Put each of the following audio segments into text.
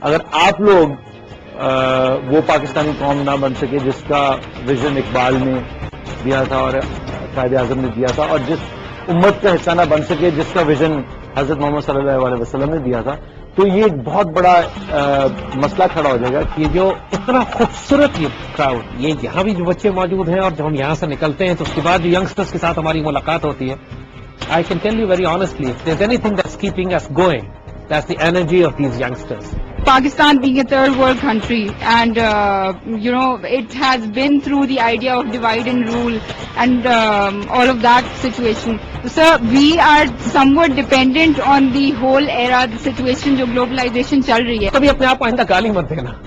اگر آپ لوگ وہ پاکستانی قوم نہ بن سکے جس کا ویژن اقبال نے دیا تھا اور قائد اعظم نے دیا تھا، اور جس امت کا حصہ نہ بن سکے جس کا ویژن حضرت محمد صلی اللہ علیہ وسلم نے دیا تھا، تو یہ ایک بہت بڑا مسئلہ کھڑا ہو جائے گا کہ جو اتنا خوبصورت یہ کراؤڈ، یہ یہاں بھی جو بچے موجود ہیں اور جب ہم یہاں سے نکلتے ہیں تو اس کے بعد جو ینگسٹرس کے ساتھ ہماری ملاقات ہوتی ہے، I can tell you very honestly, if there's anything that's keeping us going, that's the energy of these youngsters. Pakistan being a third world country and it has been through the idea of divide and rule and all of that situation. So sir, we are somewhat dependent on the whole era, the situation جو globalization چل رہی ہے. کبھی اپنے آپ کو آئندہ گالی مت دینا.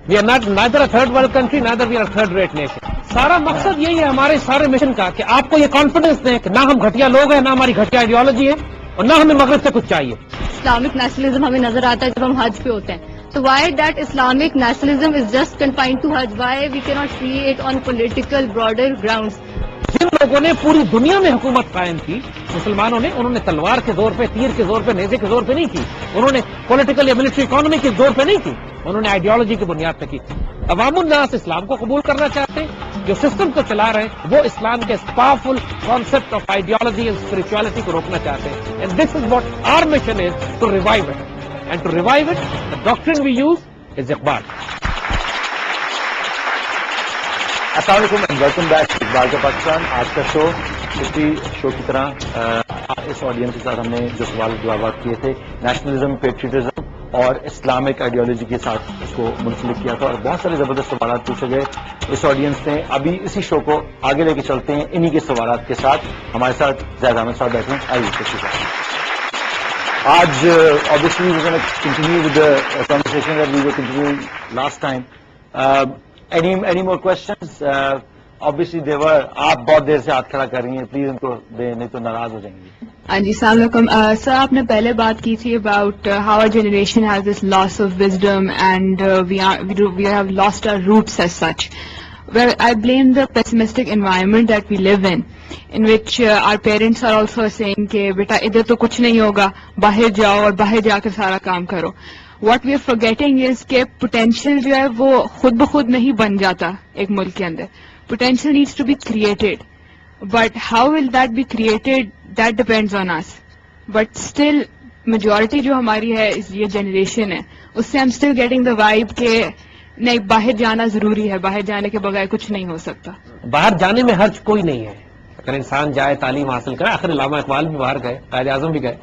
We are neither a third world country, neither we are a third rate nation. سارا مقصد یہی ہے ہمارے سارے مشن کا کہ آپ کو یہ کانفیڈنس دیں کہ نہ ہم گھٹیا لوگ ہیں، نہ ہماری گھٹیا آئیڈیالوجی ہے، اور نہ ہمیں مغرب سے کچھ چاہیے. اسلامک نیشنلزم ہمیں نظر آتا ہے جب ہم حج پہ ہوتے ہیں، تو why that Islamic nationalism is just confined to حج، why we can not see it on political broader grounds. جن لوگوں نے پوری دنیا میں حکومت قائم کی مسلمانوں نے، انہوں نے تلوار کے زور پہ، تیر کے زور پہ، نیزے کے زور پہ نہیں کی، انہوں نے پولیٹیکل یا ملٹری اکانومی کے زور پہ نہیں کی، انہوں نے آئیڈیالوجی کی بنیاد پہ کی. عوام الناس اسلام کو قبول کرنا چاہتے ہیں، جو سسٹم کو چلا رہے ہیں وہ اسلام کے powerful concept of ideology and spirituality کو روکنا چاہتے ہیں. And this is what our mission is to revive it, and to revive it the doctrine we use is Iqbal. السلام علیکم and welcome back to Iqbal کا پاکستان. آج کا شو اسی شو کی طرح اس آڈینس کے ساتھ ہم نے جو سوال جوابات کیے تھے نیشنلزم، پیٹریٹزم اور اسلامک آئیڈیالوجی کے ساتھ اس کو منسلک کیا تھا، اور بہت سارے زبردست سوالات پوچھے گئے اس آڈینس نے. ابھی اسی شو کو آگے لے کے چلتے ہیں انہی کے سوالات کے ساتھ. ہمارے ساتھ زید احمد صاحب بیٹھے ہیں. آئیے آج obviously we're going to continue with the conversation that we were continuing last time. Any more questions? Obviously they were. آپ بہت دیر سے ہاتھ کھڑا کر رہی ہیں، پلیز ان کو دیں نہیں تو ناراض ہو جائیں گی. ہاں جی، السلام علیکم. سر آپ نے پہلے بات کی تھی about how our generation has this loss of wisdom and we have lost our roots as such. Well, I blame the pessimistic environment that we live in which our parents are also saying کہ بیٹا ادھر تو کچھ نہیں ہوگا، باہر جاؤ اور باہر جا کر سارا کام کرو. What we are forgetting is کہ potential جو ہے وہ خود بخود نہیں بن جاتا ایک ملک کے اندر. Potential needs to be created. But how will that be created? That depends on us. But still, majority جو ہماری ہے یہ جنریشن ہے، اس سے I'm still getting the vibe کہ نہیں، باہر جانا ضروری ہے، باہر جانے کے بغیر کچھ نہیں ہو سکتا. باہر جانے میں حرج کوئی نہیں ہے اگر انسان جائے، تعلیم حاصل کرے. آخر علامہ اقبال بھی باہر گئے، قائد اعظم بھی گئے.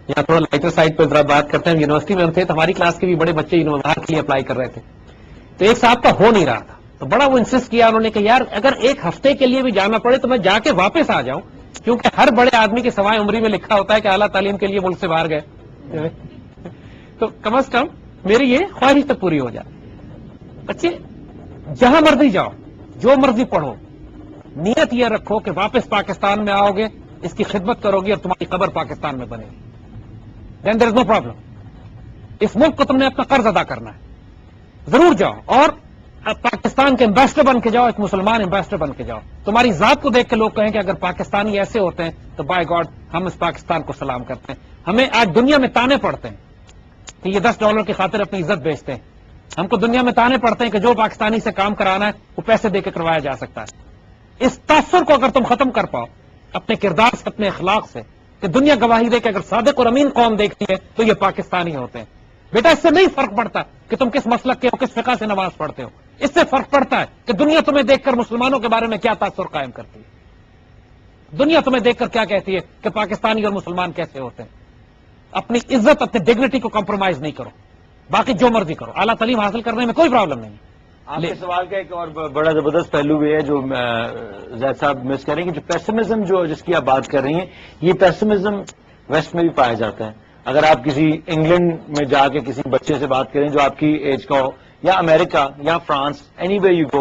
یہاں تھوڑا لائٹر سائڈ پہ ذرا بات کرتے ہیں. یونیورسٹی میں ہم تھے تو ہماری کلاس کے بھی بڑے بچے باہر کے لیے اپلائی کر رہے تھے، تو ایک صاحب کا ہو نہیں رہا تھا، تو بڑا وہ انسسٹ کیا انہوں نے کہ یار اگر ایک ہفتے کے لیے بھی جانا پڑے تو میں جا کے واپس آ جاؤں، کیونکہ ہر بڑے آدمی کے سوائے عمری میں لکھا ہوتا ہے کہ اعلیٰ تعلیم کے لیے ملک سے باہر گئے. تو کم از کم میری یہ خواہش تو پوری ہو جائے. بچے جہاں مرضی جاؤ، جو مرضی پڑھو، نیت یہ رکھو کہ واپس پاکستان میں آؤ گے، اس کی خدمت کرو گی اور تمہاری قبر پاکستان میں بنے گی. دین دیر از نو پرابلم. اس ملک کو تم نے اپنا قرض ادا کرنا ہے، ضرور جاؤ اور پاکستان کے ایمبیسڈر بن کے جاؤ، ایک مسلمان ایمبیسڈر بن کے جاؤ. تمہاری ذات کو دیکھ کے لوگ کہیں کہ اگر پاکستانی ایسے ہوتے ہیں تو بائی گاڈ ہم اس پاکستان کو سلام کرتے ہیں. ہمیں آج دنیا میں تانے پڑتے ہیں کہ یہ $10 کی خاطر اپنی عزت بیچتے ہیں. ہم کو دنیا میں تانے پڑتے ہیں کہ جو پاکستانی سے کام کرانا ہے وہ پیسے دے کے کروایا جا سکتا ہے. اس تاثر کو اگر تم ختم کر پاؤ اپنے کردار سے، اپنے اخلاق سے، کہ دنیا گواہی دے کہ اگر صادق اور امین قوم دیکھتی ہے تو یہ پاکستانی ہوتے ہیں. بیٹا اس سے نہیں فرق پڑتا کہ تم کس مسلک کے ہو، کس فقہ سے نماز پڑھتے ہو. اس سے فرق پڑتا ہے کہ دنیا تمہیں دیکھ کر مسلمانوں کے بارے میں کیا تاثر قائم کرتی ہے. دنیا تمہیں دیکھ کر کیا کہتی ہے کہ پاکستانی اور مسلمان کیسے ہوتے ہیں. اپنی عزت، اپنی ڈگنیٹی کو کمپرومائز نہیں کرو، باقی جو مرضی کرو. اعلیٰ تعلیم حاصل کرنے میں کوئی پرابلم نہیں. آپ کے سوال کا ایک اور بڑا زبردست پہلو بھی ہے جو زید صاحب مس کریں گے، جو پیسمزم جس کی آپ بات کر رہی ہیں، یہ پیسمزم ویسٹ میں بھی پایا جاتا ہے. اگر آپ کسی انگلینڈ میں جا کے کسی بچے سے بات کریں جو آپ کی ایج کا ہو، یا امریکہ یا France, any way you go,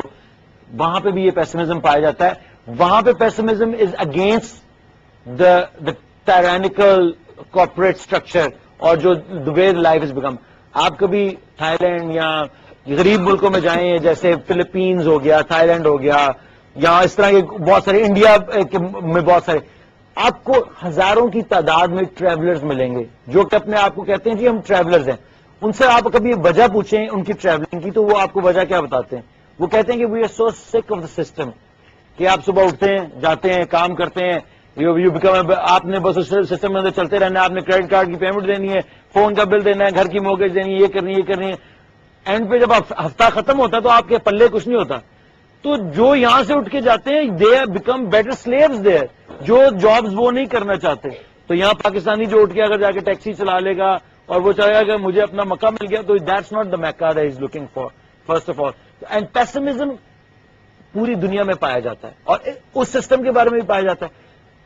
وہاں پہ بھی یہ پیسمزم پایا جاتا ہے. وہاں پہ pessimism is against the tyrannical corporate structure اور جو دا وے لائف از بیکم. آپ کبھی تھائی لینڈ یا غریب ملکوں میں جائیں، جیسے فلپینز ہو گیا، تھائی لینڈ ہو گیا، یا اس طرح کے بہت سارے، انڈیا میں بہت سارے، آپ کو ہزاروں کی تعداد میں ٹریولرز ملیں گے جو کہ اپنے آپ کو کہتے ہیں جی ہم ٹریولرز ہیں. ان سے آپ کبھی وجہ پوچھیں ان کی ٹریولنگ کی تو وہ آپ کو وجہ کیا بتاتے ہیں. وہ کہتے ہیں کہ وی آر سو سک آف دا سسٹم, کہ آپ صبح اٹھتے ہیں, جاتے ہیں, کام کرتے ہیں, یو بیکم, آپ نے بس اس سسٹم میں اندر چلتے رہنا ہے, آپ نے کریڈٹ کارڈ کی پیمنٹ دینی ہے, فون کا بل دینا ہے, گھر کی موگیج دینی ہے, یہ کرنی ہے. اینڈ پہ جب ہفتہ ختم ہوتا ہے تو آپ کے پلے کچھ نہیں ہوتا. تو جو یہاں سے اٹھ کے جاتے ہیں دے بیکم بیٹر سلیوز دیر, جو جابز وہ نہیں کرنا چاہتے. تو یہاں پاکستانی جو اٹھ کے اگر جا کے ٹیکسی چلا لے گا اور وہ چاہے گا کہ مجھے اپنا مکہ مل گیا, تو that's not the mica that is looking for first of all. And pessimism پوری دنیا میں پایا جاتا ہے اور اس سسٹم کے بارے میں بھی پایا جاتا ہے.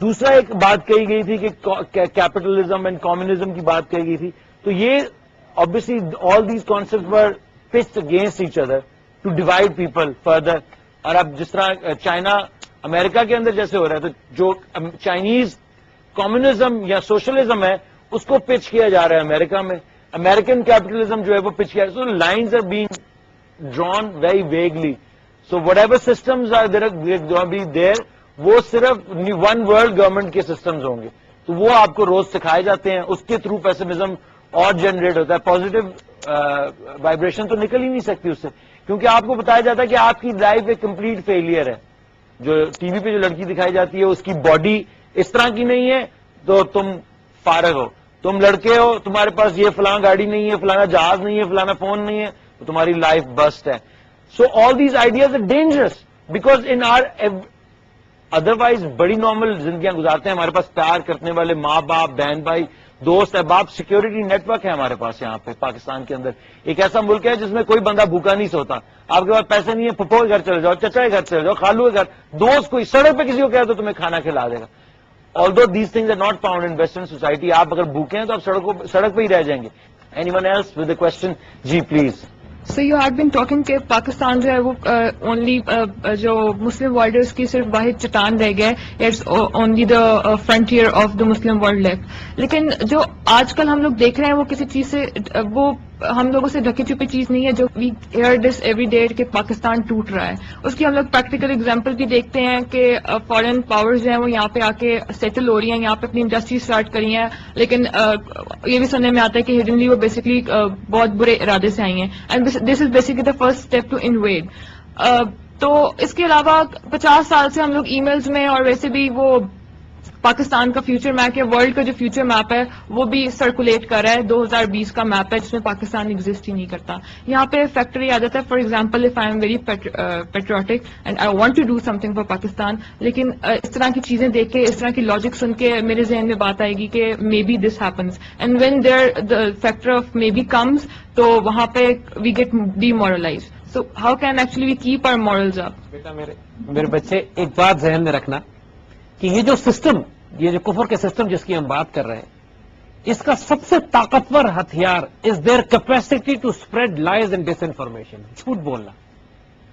دوسرا ایک بات کہی گئی تھی کہ کیپٹلزم اینڈ کمیونزم کی بات کہی گئی تھی. تو یہ obviously all these concepts were pitched against each other to divide people further. اور اب جس طرح چائنا امریکہ کے اندر جیسے ہو رہا ہے, تو جو چائنیز کمیونزم یا سوشلزم ہے اس کو پچ کیا جا رہا ہے امریکہ میں, امریکن کیپٹلزم جو ہے وہ پچ کیا. So lines are being drawn very vaguely. So whatever systems are there وہ صرف ون ورلڈ گورنمنٹ کے سسٹمز ہوں گے. تو وہ آپ کو روز سکھائے جاتے ہیں, اس کے تھرو پیسمزم اور جنریٹ ہوتا ہے. پازیٹو وائبریشن تو نکل ہی نہیں سکتی اس سے, کیونکہ آپ کو بتایا جاتا ہے کہ آپ کی لائف ایک کمپلیٹ فیلئر ہے. جو ٹی وی پہ جو لڑکی دکھائی جاتی ہے اس کی باڈی اس طرح کی نہیں ہے تو تم فارغ ہو. تم لڑکے ہو, تمہارے پاس یہ فلاں گاڑی نہیں ہے, فلانا جہاز نہیں ہے, فلانا فون نہیں ہے, تو تمہاری لائف بسٹ ہے. So all these ideas are dangerous because in are otherwise بڑی نارمل زندگیاں گزارتے ہیں. ہمارے پاس پیار کرنے والے ماں باپ, بہن بھائی, دوست احباب, سیکورٹی نیٹ ورک ہے ہمارے پاس. یہاں پہ پاکستان کے اندر ایک ایسا ملک ہے جس میں کوئی بندہ بھوکا نہیں سوتا. آپ کے پاس پیسے نہیں ہے, پھپھو کے گھر چلے جاؤ, چچا کے گھر چلے جاؤ, خالو کے گھر, دوست کوئی سڑک پہ کسی کو کہہ دو تمہیں کھانا کھلا دے گا. although these things are not found in western society. آپ اگر بھوکے ہیں تو آپ سڑک پہ ہی رہ جائیں گے. anyone else with a question? جی please. So you had been talking کہ پاکستان جو ہے وہ اونلی جو مسلم ورلڈرس کی صرف واحد چٹان رہ گئے, it's only the frontier of the Muslim world left. لیکن جو آج کل ہم لوگ دیکھ رہے ہیں وہ کسی چیز سے, وہ ہم لوگوں سے ڈھکی چھپی چیز نہیں ہے. جو وی ہیئر دس ایوری ڈے کہ پاکستان ٹوٹ رہا ہے, اس کی ہم لوگ پریکٹیکل ایگزامپل بھی دیکھتے ہیں کہ فارن پاورز جو ہیں وہ یہاں پہ آ کے سیٹل ہو رہی ہیں, یہاں پہ اپنی انڈسٹری اسٹارٹ کری ہیں, لیکن یہ بھی سننے میں آتا ہے کہ ہڈنلی وہ بیسکلی بہت برے ارادے سے آئی ہیں. And this is basically the first step to invade. تو اس کے علاوہ 50 سال سے ہم لوگ ای میلز میں اور ویسے بھی وہ پاکستان کا فیوچر میپ یا ورلڈ کا جو فیوچر میپ ہے وہ بھی سرکولیٹ کر رہا ہے. 2020 کا میپ ہے جس میں پاکستان ایگزسٹ ہی نہیں کرتا. یہاں پہ فیکٹر یہ آ جاتا ہے, for example if I am very patriotic and I want to do something for Pakistan, لیکن اس طرح کی چیزیں دیکھ کے, اس طرح کی لاجک سن کے میرے ذہن میں بات آئے گی کہ may be this happens, and when there the factor of may be comes, تو وہاں پہ we get demoralize. So how can actually we keep our morals up? بیٹا میرے بچے, ایک بات ذہن میں رکھنا کہ یہ جو سسٹم, یہ جو کفر کے سسٹم جس کی ہم بات کر رہے ہیں, اس کا سب سے طاقتور ہتھیار is their capacity to spread lies and disinformation, جھوٹ بولنا.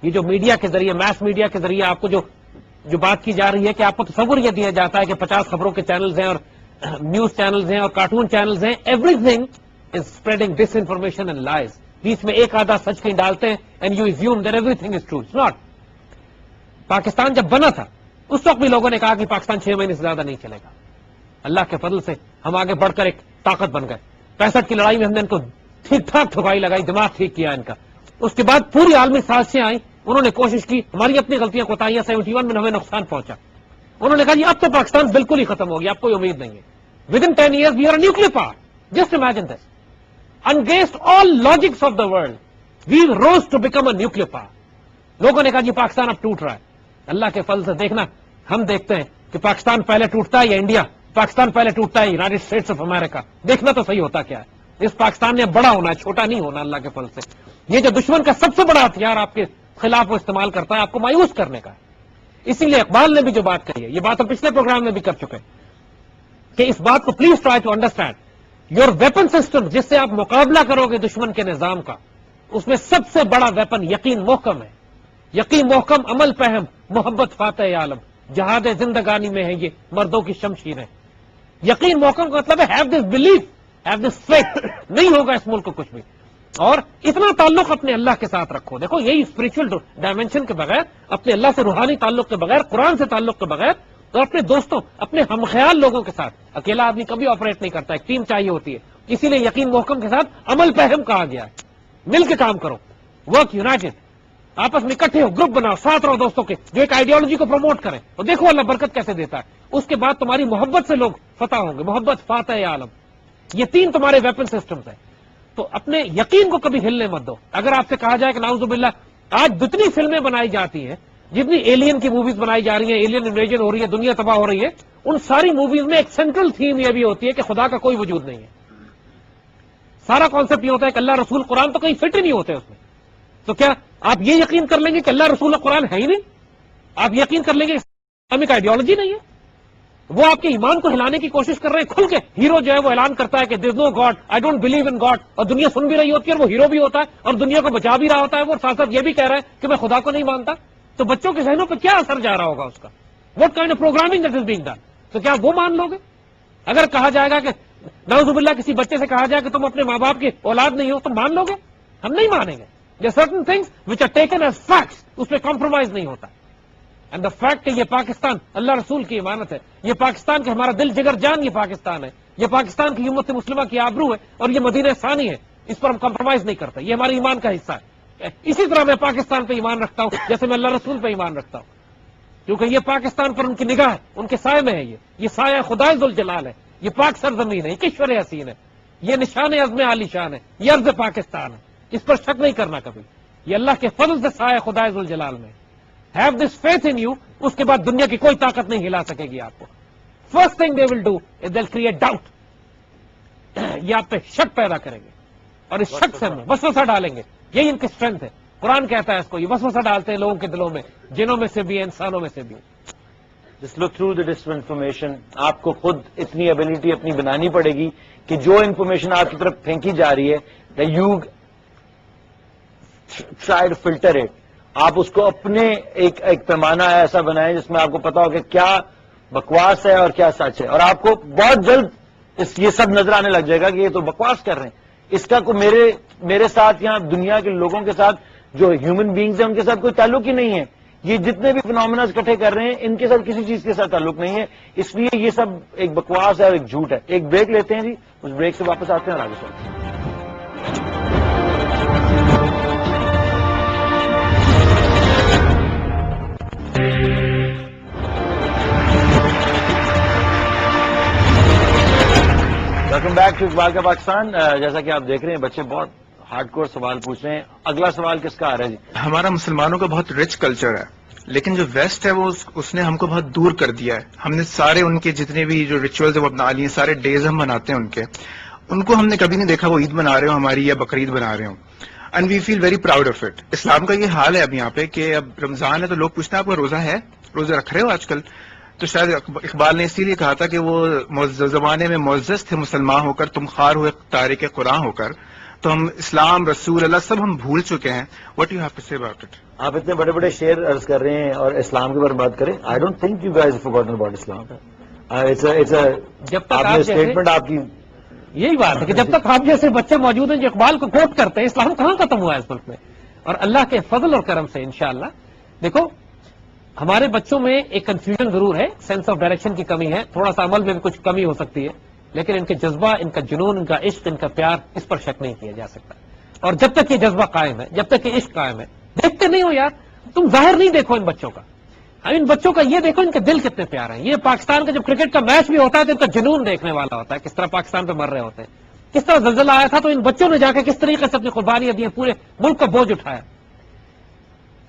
یہ جو میڈیا کے ذریعے, میس میڈیا کے ذریعے آپ کو جو بات کی جا رہی ہے کہ آپ کو تصور یہ دیا جاتا ہے کہ 50 خبروں کے چینلز ہیں اور نیوز چینلز ہیں اور کارٹون چینلز ہیں, everything is spreading disinformation and lies. بیچ میں ایک آدھا سچ کہیں ڈالتے ہیں and you assume that everything is true. It's not. Pakistan جب بنا تھا اس وقت بھی لوگوں نے کہا کہ پاکستان 6 مہینے سے زیادہ نہیں چلے گا. اللہ کے فضل سے ہم آگے بڑھ کر ایک طاقت بن گئے. 65 کی لڑائی میں ہم نے ان کو ٹھیک ٹھاک ٹھکائی لگائی, دماغ ٹھیک کیا ان کا. اس کے بعد پوری عالمی سازشیں آئیں, انہوں نے کوشش کی, ہماری اپنی غلطیاں کوتاہیاں, 71 میں ہمیں نقصان پہنچا. انہوں نے کہا جی اب تو پاکستان بالکل ہی ختم ہو گیا, اب کوئی امید نہیں ہے. Within 10 years we are a nuclear power. Just imagine this. Against all logics of the world we rose to become a nuclear power. لوگوں نے کہا جی پاکستان اب ٹوٹ رہا ہے. اللہ کے فضل سے دیکھنا, ہم دیکھتے ہیں کہ پاکستان پہلے ٹوٹتا ہے یا انڈیا, پاکستان پہلے ٹوٹتا ہے یونائٹڈ اسٹیٹس آف امریکہ. دیکھنا تو صحیح ہوتا کیا ہے. اس پاکستان نے بڑا ہونا ہے, چھوٹا نہیں ہونا اللہ کے فضل سے. یہ جو دشمن کا سب سے بڑا ہتھیار آپ کے خلاف وہ استعمال کرتا ہے, آپ کو مایوس کرنے کا ہے. اسی لیے اقبال نے بھی جو بات کہی ہے, یہ بات ہم پچھلے پروگرام میں بھی کر چکے کہ اس بات کو please try to understand. Your weapon system جس سے آپ مقابلہ کرو گے دشمن کے نظام کا, اس میں سب سے بڑا ویپن یقین محکم ہے. یقین محکم, عمل پہم, محبت فاتح عالم, جہاد زندگانی میں ہے یہ مردوں کی شمشیریں. یقین محکم کا مطلب ہے have this belief, have this faith. نہیں ہوگا اس ملک کو کچھ بھی. اور اتنا تعلق اپنے اللہ کے ساتھ رکھو. دیکھو یہی اسپرچل ڈائمینشن کے بغیر, اپنے اللہ سے روحانی تعلق کے بغیر, قرآن سے تعلق کے بغیر, اور اپنے دوستوں, اپنے ہم خیال لوگوں کے ساتھ. اکیلا آدمی کبھی آپریٹ نہیں کرتا, ایک ٹیم چاہیے ہوتی ہے. اسی لیے یقین محکم کے ساتھ عمل پہم کہا گیا ہے. مل کے کام کرو, ورک یونائٹڈ, آپس میں اکٹھے ہو, گروپ بناؤ, ساتھ رہو دوستوں کے جو ایک آئیڈیالوجی کو پروموٹ کریں, اور دیکھو اللہ برکت کیسے دیتا ہے. اس کے بعد تمہاری محبت سے لوگ فتح ہوں گے, محبت فاتح عالم. یہ 3 تمہارے ویپن سسٹمز ہیں. تو اپنے یقین کو کبھی ہلنے مت دو. اگر آپ سے کہا جائے کہ نعوذ باللہ آج جتنی فلمیں بنائی جاتی ہیں, جتنی ایلین کی موویز بنائی جا رہی ہیں, ایلین انویژن ہو رہی ہے, دنیا تباہ ہو رہی ہے, ان ساری موویز میں ایک سینٹرل تھیم یہ بھی ہوتی ہے کہ خدا کا کوئی وجود نہیں ہے. سارا کانسیپٹ یہ ہوتا ہے کہ اللہ رسول قرآن تو کہیں فٹ ہی نہیں ہوتے اس میں. تو کیا آپ یہ یقین کر لیں گے کہ اللہ رسول قرآن ہے ہی نہیں؟ آپ یقین کر لیں گے اسلامک آئیڈیالوجی نہیں ہے؟ وہ آپ کے ایمان کو ہلانے کی کوشش کر رہے ہیں کھل کے. ہیرو جو ہے وہ اعلان کرتا ہے کہ there is no God, I don't believe in God, اور دنیا سن بھی رہی ہوتی ہے, اور وہ ہیرو بھی ہوتا ہے اور دنیا کو بچا بھی رہا ہوتا ہے. وہ ساتھ ساتھ یہ بھی کہہ رہا ہے کہ میں خدا کو نہیں مانتا. تو بچوں کے ذہنوں پہ کیا اثر جا رہا ہوگا اس کا؟ What kind of programming that is being done. تو کیا وہ مان لو گے؟ اگر کہا جائے گا کہ نعوذ باللہ کسی بچے سے کہا جائے کہ تم اپنے ماں باپ کی اولاد نہیں ہو, تو مان لو گے؟ ہم نہیں مانیں گے. There certain things which are taken as facts, اس پہ کمپرومائز نہیں ہوتا. اینڈ دا فیکٹ کہ یہ پاکستان اللہ رسول کی امانت ہے, یہ پاکستان کے ہمارا دل جگر جان یہ پاکستان ہے, یہ پاکستان کی امت مسلمہ کی آبرو ہے, اور یہ مدینہ ثانی ہے, اس پر ہم کمپرومائز نہیں کرتے. یہ ہمارے ایمان کا حصہ ہے. اسی طرح میں پاکستان پہ ایمان رکھتا ہوں جیسے میں اللہ رسول پہ ایمان رکھتا ہوں, کیونکہ یہ پاکستان پر ان کی نگاہ ہے, ان کے سائے میں ہے. یہ سایہ خدا ذوالجلال ہے, یہ پاک سرزمین ہے, یہ کشور حسین ہے, یہ نشان عزم عالی شان ہے, یہ ارض پاکستان ہے. اس پر شک نہیں کرنا کبھی. یہ اللہ کے فضل سے سایہ خدا ذوالجلال میں. Have this faith in you. اس کے بعد دنیا کی کوئی طاقت نہیں ہلا سکے گی آپ کو. First thing they will do is they will create doubt. یہ آپ پہ شک پیدا کریں گے, اور اس شک سے وسوسہ ڈالیں گے. یہی ان کی اسٹرینتھ ہے. قرآن کہتا ہے اس کو, یہ وسوسہ ڈالتے ہیں لوگوں کے دلوں میں, جنوں میں سے بھی, انسانوں میں سے بھی. جس look through the dish information, آپ کو خود اتنی ایبلٹی اپنی بنانی پڑے گی کہ جو انفارمیشن آپ کی طرف پھینکی جا رہی ہے, you try to filter it. آپ اس کو اپنے ایک پیمانہ ایسا بنائیں جس میں آپ کو پتا ہو کہ کیا بکواس ہے اور کیا سچ ہے. اور آپ کو بہت جلد یہ سب نظر آنے لگ جائے گا کہ یہ تو بکواس کر رہے ہیں. اس کا کوئی میرے ساتھ یا دنیا کے لوگوں کے ساتھ جو ہیومن بینگز ہیں ان کے ساتھ کوئی تعلق ہی نہیں ہے. یہ جتنے بھی فنومیناز اکٹھے کر رہے ہیں ان کے ساتھ کسی چیز کے ساتھ تعلق نہیں ہے. اس لیے یہ سب ایک بکواس ہے اور ایک جھوٹ ہے. ایک بریک لیتے ہیں جی, اس بریک سے واپس آتے ہیں اور آگے چلتے ہیں. ویلکم بیک ٹو اقبال کا پاکستان. جیسا کہ آپ دیکھ رہے ہیں بچے بہت ہارڈ کور سوال پوچھ رہے ہیں. اگلا سوال کس کا آ رہا ہے جی؟ ہمارا مسلمانوں کا بہت رچ کلچر ہے, لیکن جو ویسٹ ہے وہ اس نے ہم کو بہت دور کر دیا ہے. ہم نے سارے ان کے جتنے بھی جو ریچولز وہ اپنا لیے, سارے ڈیز ہم مناتے ہیں ان کو ہم نے کبھی نہیں دیکھا وہ عید منا رہے ہو ہماری یا بقرعید بنا رہے ہوں. And we feel very proud of it. اسلام کا یہ حال ہے اب یہاں پہ کہ اب رمضان ہے تو لوگ پوچھتے ہیں آپ کا روزہ ہے, روزہ رکھ رہے ہو آج کل؟ تو شاید اقبال نے اسی لیے کہا تھا کہ وہ زمانے میں معزز تھے مسلمان ہو کر, تم خوار ہوئے تارک قرآن ہو کر. تو ہم اسلام, رسول اللہ سب ہم بھول چکے ہیں. واٹ یو ہیو ٹو سے اباؤٹ اٹ؟ آپ اتنے بڑے بڑے شعر عرض کر رہے ہیں اور اسلام کے بارے میں بات کریں. I don't think you guys forgotten about Islam. جب تک آپ نے اسٹیٹمنٹ آپ کی یہی بات ہے کہ جب تک آپ جیسے بچے موجود ہیں جو اقبال کو کوٹ کرتے ہیں, اسلام کہاں ختم ہوا ہے اس ملک میں. اور اللہ کے فضل اور کرم سے انشاءاللہ دیکھو ہمارے بچوں میں ایک کنفیوژن ضرور ہے, سینس آف ڈائریکشن کی کمی ہے, تھوڑا سا عمل میں بھی کچھ کمی ہو سکتی ہے, لیکن ان کے جذبہ, ان کا جنون, ان کا عشق, ان کا پیار, اس پر شک نہیں کیا جا سکتا. اور جب تک یہ جذبہ قائم ہے, جب تک یہ عشق قائم ہے, دیکھتے نہیں ہو یار, تم ظاہر نہیں دیکھو ان بچوں کا, ان بچوں کا یہ دیکھو ان کے دل کتنے پیار ہیں. یہ پاکستان کا جب کرکٹ کا میچ بھی ہوتا ہے تو ان کا جنون دیکھنے والا ہوتا ہے, کس طرح پاکستان پہ مر رہے ہوتے ہیں, کس طرح زلزلہ آیا تھا تو ان بچوں نے جا کے کس طریقے سے اپنی قربانیاں دی, پورے ملک کا بوجھ اٹھایا.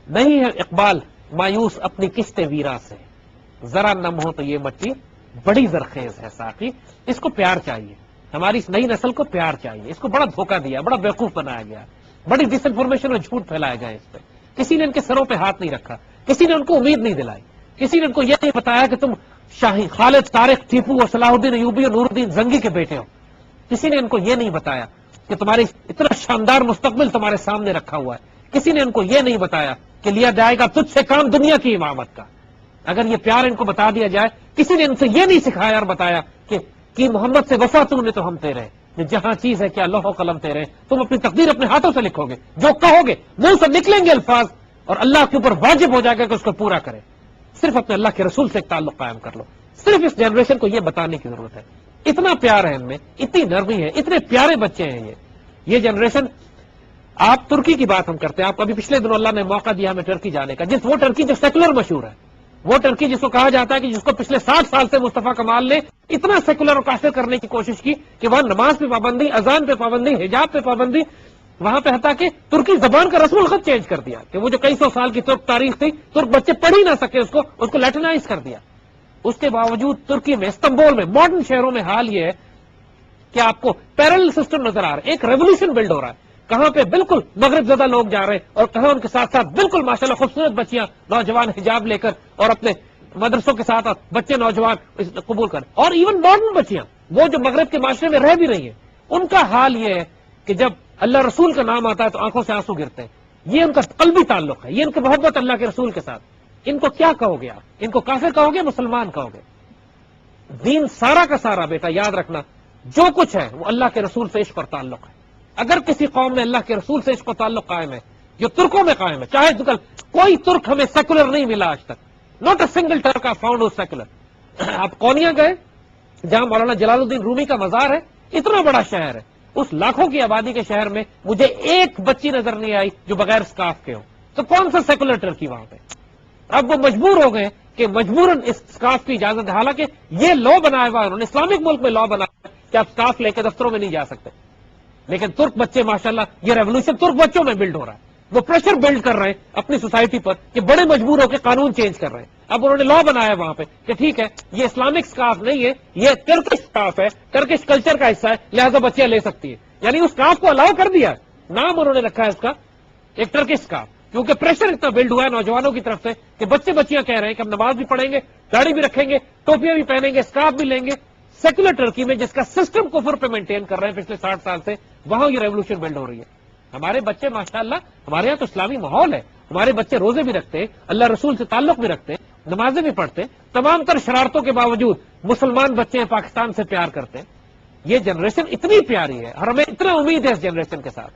نہیں ہے اقبال مایوس اپنی قسط ویرا سے, ذرا نم ہو تو یہ مٹی بڑی زرخیز ہے ساقی. اس کو پیار چاہیے, ہماری اس نئی نسل کو پیار چاہیے. اس کو بڑا دھوکہ دیا, بڑا بیوقوف بنایا گیا, بڑی ڈس انفارمیشن اور جھوٹ پھیلایا گیا اس پہ. کسی نے ان کے سروں پہ ہاتھ نہیں رکھا, کسی نے ان کو امید نہیں دلائی, کسی نے ان کو یہ نہیں بتایا کہ تم شاہی خالد, طارق, ٹیپو اور صلاح الدین ایوبی اور نور الدین زنگی کے بیٹے ہو. کسی نے ان کو یہ نہیں بتایا کہ تمہاری اتنا شاندار مستقبل تمہارے سامنے رکھا ہوا ہے. کسی نے ان کو یہ نہیں بتایا کہ لیا جائے گا تجھ سے کام دنیا کی امامت کا. اگر یہ پیار ان کو بتا دیا جائے, کسی نے ان سے یہ نہیں سکھایا اور بتایا کہ محمد سے وفا تم نے تو ہم تیرے, جہاں چیز ہے کیا لوح و قلم تیرے, تم اپنی تقدیر اپنے ہاتھوں سے لکھو گے, جو کہو گے منہ سے نکلیں گے الفاظ, اور اللہ کے اوپر واجب ہو جائے گا کہ اس کو پورا کرے. صرف اپنے اللہ کے رسول سے ایک تعلق قائم کر لو. صرف اس جنریشن کو یہ بتانے کی ضرورت ہے. اتنا پیار ہے ان میں، اتنی نرمی ہے، اتنے پیارے بچے ہیں یہ جنریشن. آپ ترکی کی بات ہم کرتے ہیں، آپ ابھی پچھلے دنوں اللہ نے موقع دیا ہمیں ٹرکی جانے کا، وہ ٹرکی جو سیکولر مشہور ہے، وہ ٹرکی جس کو کہا جاتا ہے کہ جس کو پچھلے 60 سال سے مصطفیٰ کمال نے اتنا سیکولر اور کافر کرنے کی کوشش کی کہ وہاں نماز پہ پابندی، اذان پہ پابندی، حجاب پہ پابندی، وہاں پہ حتیٰ کہ ترکی زبان کا رسم الخط چینج کر دیا کہ وہ جو کئی سو سال کی ترک تاریخ تھی، ترک بچے پڑھ ہی نہ سکے اس کو لیٹنائز کر دیا. اس کے باوجود ترکی میں، استنبول میں، ماڈرن شہروں میں حال یہ ہے کہ آپ کو پیرل سسٹم نظر آ رہا ہے، ایک ریولیوشن بلڈ ہو رہا ہے. کہاں پہ بالکل مغرب زدہ لوگ جا رہے ہیں اور کہاں ان کے ساتھ ساتھ بالکل ماشاءاللہ خوبصورت بچیاں، نوجوان حجاب لے کر اور اپنے مدرسوں کے ساتھ بچے نوجوان قبول کر، اور ایون ماڈرن بچیاں وہ جو مغرب کے معاشرے میں رہ بھی رہی ہیں، ان کا حال یہ ہے کہ جب اللہ رسول کا نام آتا ہے تو آنکھوں سے آنسو گرتے ہیں. یہ ان کا قلبی تعلق ہے، یہ ان کی محبت اللہ کے رسول کے ساتھ. ان کو کیا کہو گے آپ؟ ان کو کافر کہو گے، مسلمان کہو گے؟ دین سارا کا سارا بیٹا یاد رکھنا، جو کچھ ہے وہ اللہ کے رسول سے عشق اور تعلق ہے. اگر کسی قوم میں اللہ کے رسول سے عشق و تعلق قائم ہے، جو ترکوں میں قائم ہے، چاہے کوئی ترک ہمیں سیکولر نہیں ملا آج تک، not a single trick of found of secular. آپ کونیا گئے جہاں مولانا جلال الدین رومی کا مزار ہے، اتنا بڑا شہر ہے، اس لاکھوں کی آبادی کے شہر میں مجھے ایک بچی نظر نہیں آئی جو بغیر سکارف کے ہو. تو کون سا سیکولر ٹرکی وہاں پہ؟ اب وہ مجبور ہو گئے کہ مجبوراً اس سکارف کی اجازت ہے، حالانکہ یہ لا بنایا ہوا انہوں نے، اسلامک ملک میں لا بنایا کہ آپ سکارف لے کے دفتروں میں نہیں جا سکتے. لیکن ترک بچے ماشاءاللہ، یہ ریولوشن ترک بچوں میں بلڈ ہو رہا ہے. وہ پریشر بلڈ کر رہے ہیں اپنی سوسائٹی پر کہ بڑے مجبور ہو کے قانون چینج کر رہے ہیں. اب انہوں نے لا بنایا وہاں پہ کہ ٹھیک ہے یہ اسلامک سکارف نہیں ہے، یہ ٹرکش سکارف ہے، ٹرکش کلچر کا حصہ ہے، لہذا بچیاں لے سکتی ہیں. یعنی اس سکارف کو الاؤ کر دیا، نام انہوں نے رکھا ہے اس کا ایک ٹرکش سکارف، کیونکہ پریشر اتنا بلڈ ہوا ہے نوجوانوں کی طرف سے کہ بچے بچیاں کہہ رہے ہیں کہ ہم نماز بھی پڑھیں گے، داڑھی بھی رکھیں گے، ٹوپیاں بھی پہنیں گے، سکارف بھی لیں گے. سیکولر ٹرکی میں جس کا سسٹم کفر پہ مینٹین کر رہے ہیں پچھلے 60 سال سے، وہاں یہ ریولوشن بلڈ ہو رہی ہے. ہمارے بچے ماشاءاللہ، ہمارے یہاں تو اسلامی ماحول ہے، ہمارے بچے روزے بھی رکھتے ہیں، اللہ رسول سے تعلق بھی رکھتے ہیں، نمازیں بھی پڑھتے ہیں، تمام تر شرارتوں کے باوجود مسلمان بچے ہیں، پاکستان سے پیار کرتے ہیں. یہ جنریشن اتنی پیاری ہے اور ہمیں اتنا امید ہے اس جنریشن کے ساتھ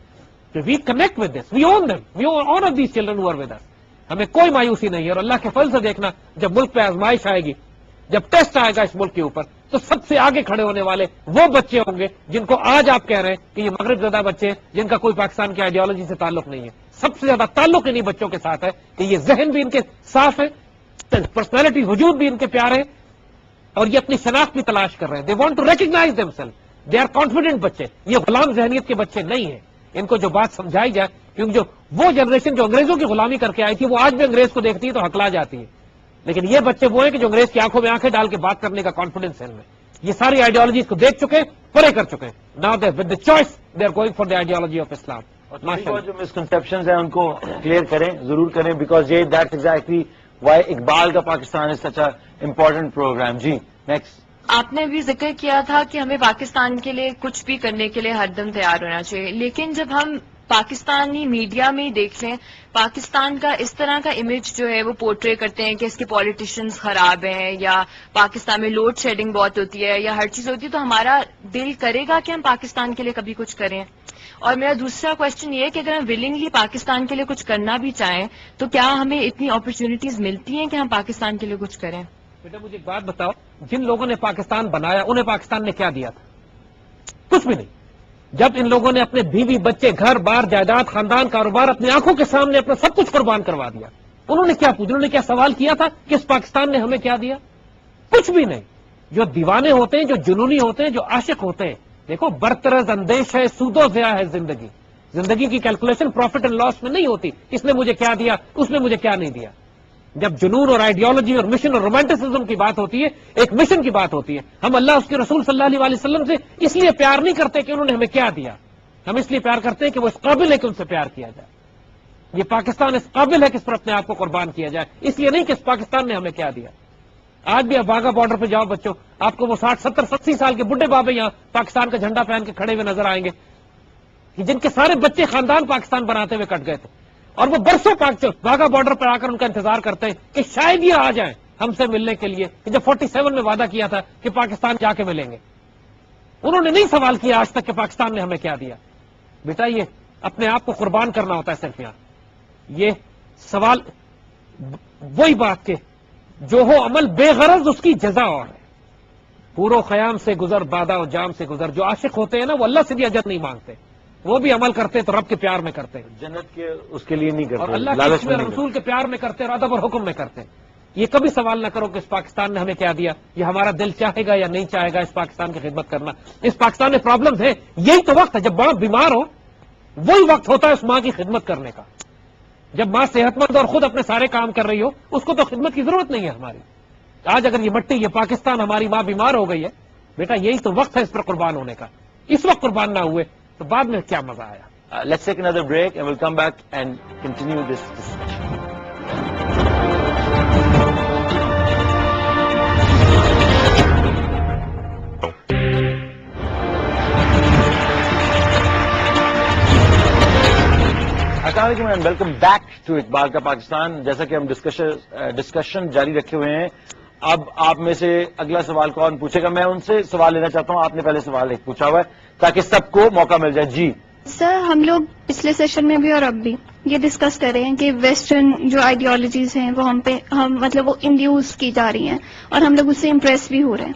کہ we connect with this, we own them, we honour these children who are with us. ہمیں کوئی مایوسی نہیں ہے. اور اللہ کے فضل سے دیکھنا، جب ملک پہ آزمائش آئے گی، جب ٹیسٹ آئے گا اس ملک کے اوپر، تو سب سے آگے کھڑے ہونے والے وہ بچے ہوں گے جن کو آج آپ کہہ رہے ہیں کہ یہ مغرب زدہ بچے ہیں جن کا کوئی پاکستان کی آئیڈیالوجی سے تعلق نہیں ہے. سب سے زیادہ تعلق انہیں بچوں کے ساتھ ہے کہ یہ ذہن بھی ان کے صاف ہے، پرسنالٹی وجود بھی ان کے پیارے ہیں، اور یہ اپنی شناخت بھی تلاش کر رہے ہیں. They want to recognise themselves, they are confident بچے. یہ غلام ذہنیت کے بچے نہیں ہیں. ان کو جو بات سمجھائی جائے، کیونکہ جو وہ جنریشن جو انگریزوں کی غلامی کر کے آئی تھی، وہ آج بھی انگریز کو دیکھتی ہے تو ہکلا جاتی ہے. لیکن یہ بچے وہ ہیں کہ جو انگریز کی آنکھوں میں آنکھیں ڈال کے بات کرنے کا کانفیڈنس ہے ان میں. یہ ساری آئیڈیالوجیز کو دیکھ چکے، پرے کر چکے. Now they with the choice they are going for the ideology of Islam. جو مسکنسپشنز ہیں ان کو کلیئر کریں، ضرور کریں، بیکاز یہ دیٹس ایگزیکٹلی وائی اقبال کا Pakistan is such a important program. جی نیکسٹ. آپ نے بھی ذکر کیا تھا کہ ہمیں پاکستان کے لیے کچھ بھی کرنے کے لیے ہر دم تیار ہونا چاہیے، لیکن جب ہم پاکستانی میڈیا میں دیکھ لیں، پاکستان کا اس طرح کا امیج جو ہے وہ پورٹری کرتے ہیں کہ اس کے پالیٹیشینز خراب ہیں، یا پاکستان میں لوڈ شیڈنگ بہت ہوتی ہے، یا ہر چیز ہوتی ہے، تو ہمارا دل کرے گا کہ ہم پاکستان کے لیے کبھی کچھ کریں. اور میرا دوسرا کوشچن یہ ہے کہ اگر ہم ولنگلی پاکستان کے لیے کچھ کرنا بھی چاہیں تو کیا ہمیں اتنی اپرچونیٹیز ملتی ہیں کہ ہم پاکستان کے لیے کچھ کریں؟ بیٹا مجھے ایک بات بتاؤ، جن لوگوں نے پاکستان بنایا انہیں پاکستان نے کیا دیا تھا؟ کچھ بھی نہیں. جب ان لوگوں نے اپنے بیوی بچے گھر بار جائیداد خاندان کاروبار اپنی آنکھوں کے سامنے اپنا سب کچھ قربان کروا دیا، انہوں نے کیا پوچھا؟ انہوں نے کیا سوال کیا تھا کہ اس پاکستان نے ہمیں کیا دیا؟ کچھ بھی نہیں. جو دیوانے ہوتے ہیں، جو جنونی ہوتے ہیں، جو عاشق ہوتے ہیں، دیکھو برطرز اندیش ہے، سود و ضیاء ہے زندگی. زندگی کی کیلکولیشن پروفٹ اینڈ لاس میں نہیں ہوتی، اس نے مجھے کیا دیا، اس نے مجھے کیا نہیں دیا. جب جنون اور آئیڈیالوجی اور مشن اور رومانٹسزم کی بات ہوتی ہے، ایک مشن کی بات ہوتی ہے. ہم اللہ اس کے رسول صلی اللہ علیہ وسلم سے اس لیے پیار نہیں کرتے کہ انہوں نے ہمیں کیا دیا، ہم اس لیے پیار کرتے ہیں کہ وہ اس قابل ہے کہ ان سے پیار کیا جائے. یہ پاکستان اس قابل ہے کہ اس پر اپنے آپ کو قربان کیا جائے، اس لیے نہیں کہ اس پاکستان نے ہمیں کیا دیا. آج بھی آپ واگا بارڈر پہ جاؤ بچوں، آپ کو وہ 60 70 80 سال کے بڈھے بابے یہاں پاکستان کا جھنڈا پہن کے کھڑے ہوئے نظر آئیں گے، کہ جن کے سارے بچے خاندان پاکستان بناتے ہوئے کٹ گئے تھے، اور وہ برسوں واگا بارڈر پر آ کر ان کا انتظار کرتے ہیں کہ شاید یہ آ جائیں ہم سے ملنے کے لیے، کہ جب 47 میں وعدہ کیا تھا کہ پاکستان جا کے ملیں گے. انہوں نے نہیں سوال کیا آج تک کہ پاکستان نے ہمیں کیا دیا. بیٹا یہ اپنے آپ کو قربان کرنا ہوتا ہے صرف یہاں. یہ سوال وہی بات کہ جو ہو عمل بے غرض اس کی جزا اور ہے. پورو خیام سے گزر بادہ و جام سے گزر. جو عاشق ہوتے ہیں نا وہ اللہ سے بھی اجر نہیں مانگتے, وہ بھی عمل کرتے تو رب کے پیار میں کرتے ہیں, جنت کے اس کے لیے نہیں اور کرتے, اللہ لالچ کے میں نہیں رسول کے پیار میں کرتے اور ادب اور حکم میں کرتے. یہ کبھی سوال نہ کرو کہ اس پاکستان نے ہمیں کیا دیا, یہ ہمارا دل چاہے گا یا نہیں چاہے گا اس پاکستان کی خدمت کرنا. اس پاکستان میں پرابلمز ہیں, یہی تو وقت ہے جب ماں بیمار ہو, وہی وقت ہوتا ہے اس ماں کی خدمت کرنے کا. جب ماں صحت مند اور خود اپنے سارے کام کر رہی ہو, اس کو تو خدمت کی ضرورت نہیں ہے ہماری. آج اگر یہ مٹی, یہ پاکستان, ہماری ماں بیمار ہو گئی ہے, بیٹا یہی تو وقت ہے اس پر قربان ہونے کا. اس وقت قربان نہ ہوئے تو بعد میں کیا مزہ آیا. Let's take another break and we'll come back and continue this discussion. السلام علیکم and welcome back to Iqbal کا پاکستان. جیسا کہ ہم ڈسکشن جاری رکھے ہوئے ہیں, اب آپ میں سے اگلا سوال کون پوچھے گا؟ میں ان سے سوال لینا چاہتا ہوں. آپ نے پہلے سوال ایک پوچھا ہوا ہے تاکہ سب کو موقع مل جائے. جی سر, ہم لوگ پچھلے سیشن میں بھی اور اب بھی یہ ڈسکس کر رہے ہیں کہ ویسٹرن جو آئیڈیالوجیز ہیں وہ ہم مطلب وہ انڈیوس کی جا رہی ہیں اور ہم لوگ اس سے امپریس بھی ہو رہے ہیں.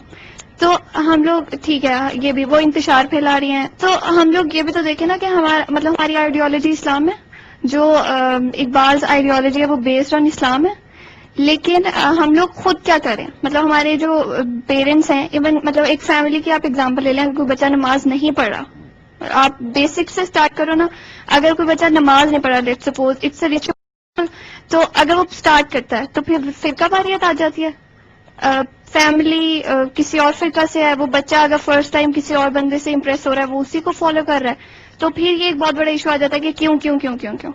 تو ہم لوگ ٹھیک ہے, یہ بھی وہ انتشار پھیلا رہی ہیں, تو ہم لوگ یہ بھی تو دیکھیں نا کہ ہماری آئیڈیالوجی اسلام ہے. جو اقبال آئیڈیالوجی ہے وہ بیسڈ آن اسلام ہے. لیکن ہم لوگ خود کیا کریں؟ مطلب ہمارے جو پیرنٹس ہیں, ایون مطلب ایک فیملی کی آپ اگزامپل لے لیں, کوئی بچہ نماز نہیں پڑھ رہا, آپ بیسک سے اسٹارٹ کرو نا. اگر کوئی بچہ نماز نہیں پڑھا, let suppose it's a ritual, تو اگر وہ اسٹارٹ کرتا ہے تو پھر فرقہ واریت آ جاتی ہے. فیملی کسی اور فرقہ سے ہے, وہ بچہ اگر فرسٹ ٹائم کسی اور بندے سے امپریس ہو رہا ہے, وہ اسی کو فالو کر رہا ہے, تو پھر یہ ایک بہت بڑا ایشو آ جاتا ہے کہ کیوں کیوں کیوں کیوں کیوں.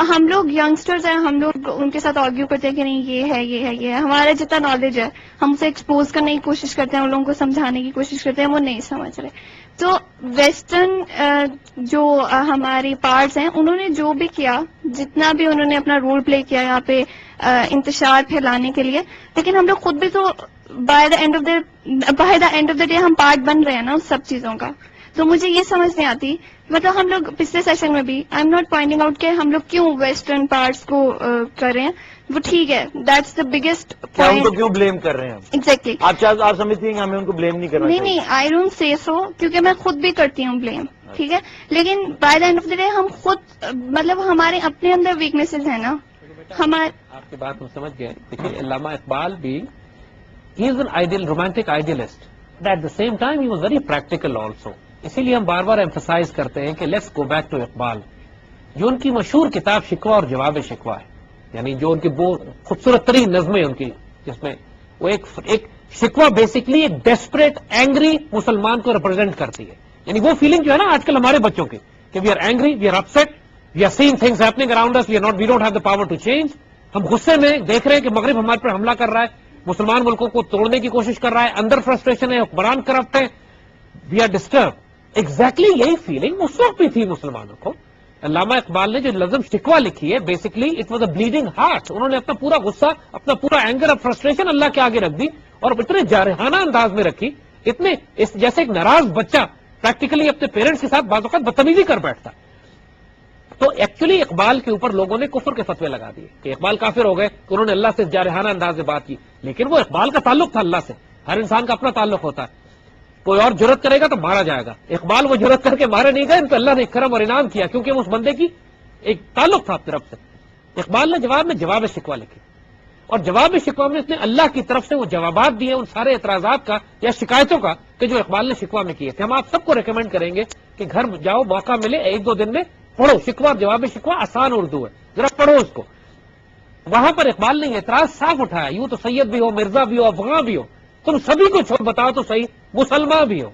ہم لوگ ینگسٹرز ہیں, ہم لوگ ان کے ساتھ آرگیو کرتے ہیں کہ نہیں یہ ہے یہ ہے یہ ہے. ہمارا جتنا نالج ہے ہم اسے ایکسپوز کرنے کی کوشش کرتے ہیں, ان لوگوں کو سمجھانے کی کوشش کرتے ہیں, وہ نہیں سمجھ رہے. تو ویسٹرن جو ہماری پارٹس ہیں, انہوں نے جو بھی کیا, جتنا بھی انہوں نے اپنا رول پلے کیا یہاں پہ انتشار پھیلانے کے لیے, لیکن ہم لوگ خود بھی تو by the and of the day ہم پارٹ بن رہے ہیں نا اس سب چیزوں کا. تو مجھے یہ سمجھ نہیں آتی, مطلب ہم لوگ پچھلے سیشن میں بھی I am not pointing out کہ ہم لوگ کیوں ویسٹرن پارٹس کو کر رہے ہیں, وہ ٹھیک ہے, دیٹس دا بگیسٹ کیا ان کو پوائنٹ. کیوں بلیم کر رہے ہیں ہم؟ ایگزیکٹلی. آپ سمجھتی ہیں کہ ہمیں ان کو بلیم نہیں کرنا نہیں چاہیے؟ نہیں, آئی ڈونٹ سے سو, کیونکہ میں خود بھی کرتی ہوں بلیم, ٹھیک ہے, لیکن by the and of the day ہم خود مطلب ہمارے اپنے اندر ویکنیسز ہیں نا ہمارے. آپ کی بات ہم سمجھ گئے. دیکھیے علامہ اقبال بھی ہی is an ideal romantic idealist, but at the same time he was very practical also. اسی لیے ہم بار بار ایمفسائز کرتے ہیں کہ let's go back to Iqbal. جو ان کی مشہور کتاب شکوہ اور جواب شکوہ ہے, یعنی جو ان کی وہ خوبصورت ترین نظمیں ان کی, جس میں وہ ایک شکوہ بیسکلی ایک ڈیسپریٹ اینگری مسلمان کو ریپرزینٹ کرتی ہے. یعنی وہ فیلنگ جو ہے نا آج کل ہمارے بچوں کی کہ we are angry, we are upset, we are seeing things happening around us, we don't have the power to change. ہم غصے میں دیکھ رہے ہیں کہ مغرب ہمارے پر حملہ کر رہا ہے, مسلمان ملکوں کو توڑنے کی کوشش کر رہا ہے, اندر فرسٹریشن ہے, حکمران کرپٹ ہے, وی آر ڈسٹرب. ایگزیکٹلی یہی فیلنگ اس وقت بھی تھی مسلمانوں کو. علامہ اقبال نے جو لفظ شکوہ لکھی ہے, basically it was a bleeding heart. انہوں نے اپنا پورا غصہ, اپنا پورا اینگر اور فرسٹریشن اللہ کے آگے رکھ دی, اور اتنے جارحانہ انداز میں رکھی, اتنے جیسے ایک ناراض بچہ پریکٹیکلی اپنے پیرنٹس کے ساتھ بعض اوقات بدتمیزی کر بیٹھتا. تو ایکچولی اقبال کے اوپر لوگوں نے کفر کے فتوے لگا دیے کہ اقبال کافر ہو گئے, کہ انہوں نے اللہ سے جارحانہ انداز میں بات کی. لیکن وہ اقبال کا تعلق تھا اللہ سے, ہر انسان کا اپنا تعلق ہوتا ہے. کوئی اور جرت کرے گا تو مارا جائے گا. اقبال وہ جرت کر کے مارے نہیں گئے, ان پہ اللہ نے کرم اور انعام کیا, کیونکہ اس بندے کی ایک تعلق تھا اپنی طرف سے. اقبال نے جواب میں جواب شکوہ لکھی, اور جواب شکوہ میں اس نے اللہ کی طرف سے وہ جوابات دیے ان سارے اعتراضات کا یا شکایتوں کا کہ جو اقبال نے شکوہ میں کیے تھے. ہم آپ سب کو ریکمینڈ کریں گے کہ گھر جاؤ, موقع ملے, ایک دو دن میں پڑھو شکوہ اور جواب شکوہ. آسان اردو ہے, ذرا پڑھو اس کو. وہاں پر اقبال نے یہ اعتراض صاف اٹھایا, یوں تو سید بھی ہو, مرزا بھی ہو, افغان بھی ہو, تم سبھی کو چھوڑ بتاؤ تو صحیح, مسلمان بھی ہو.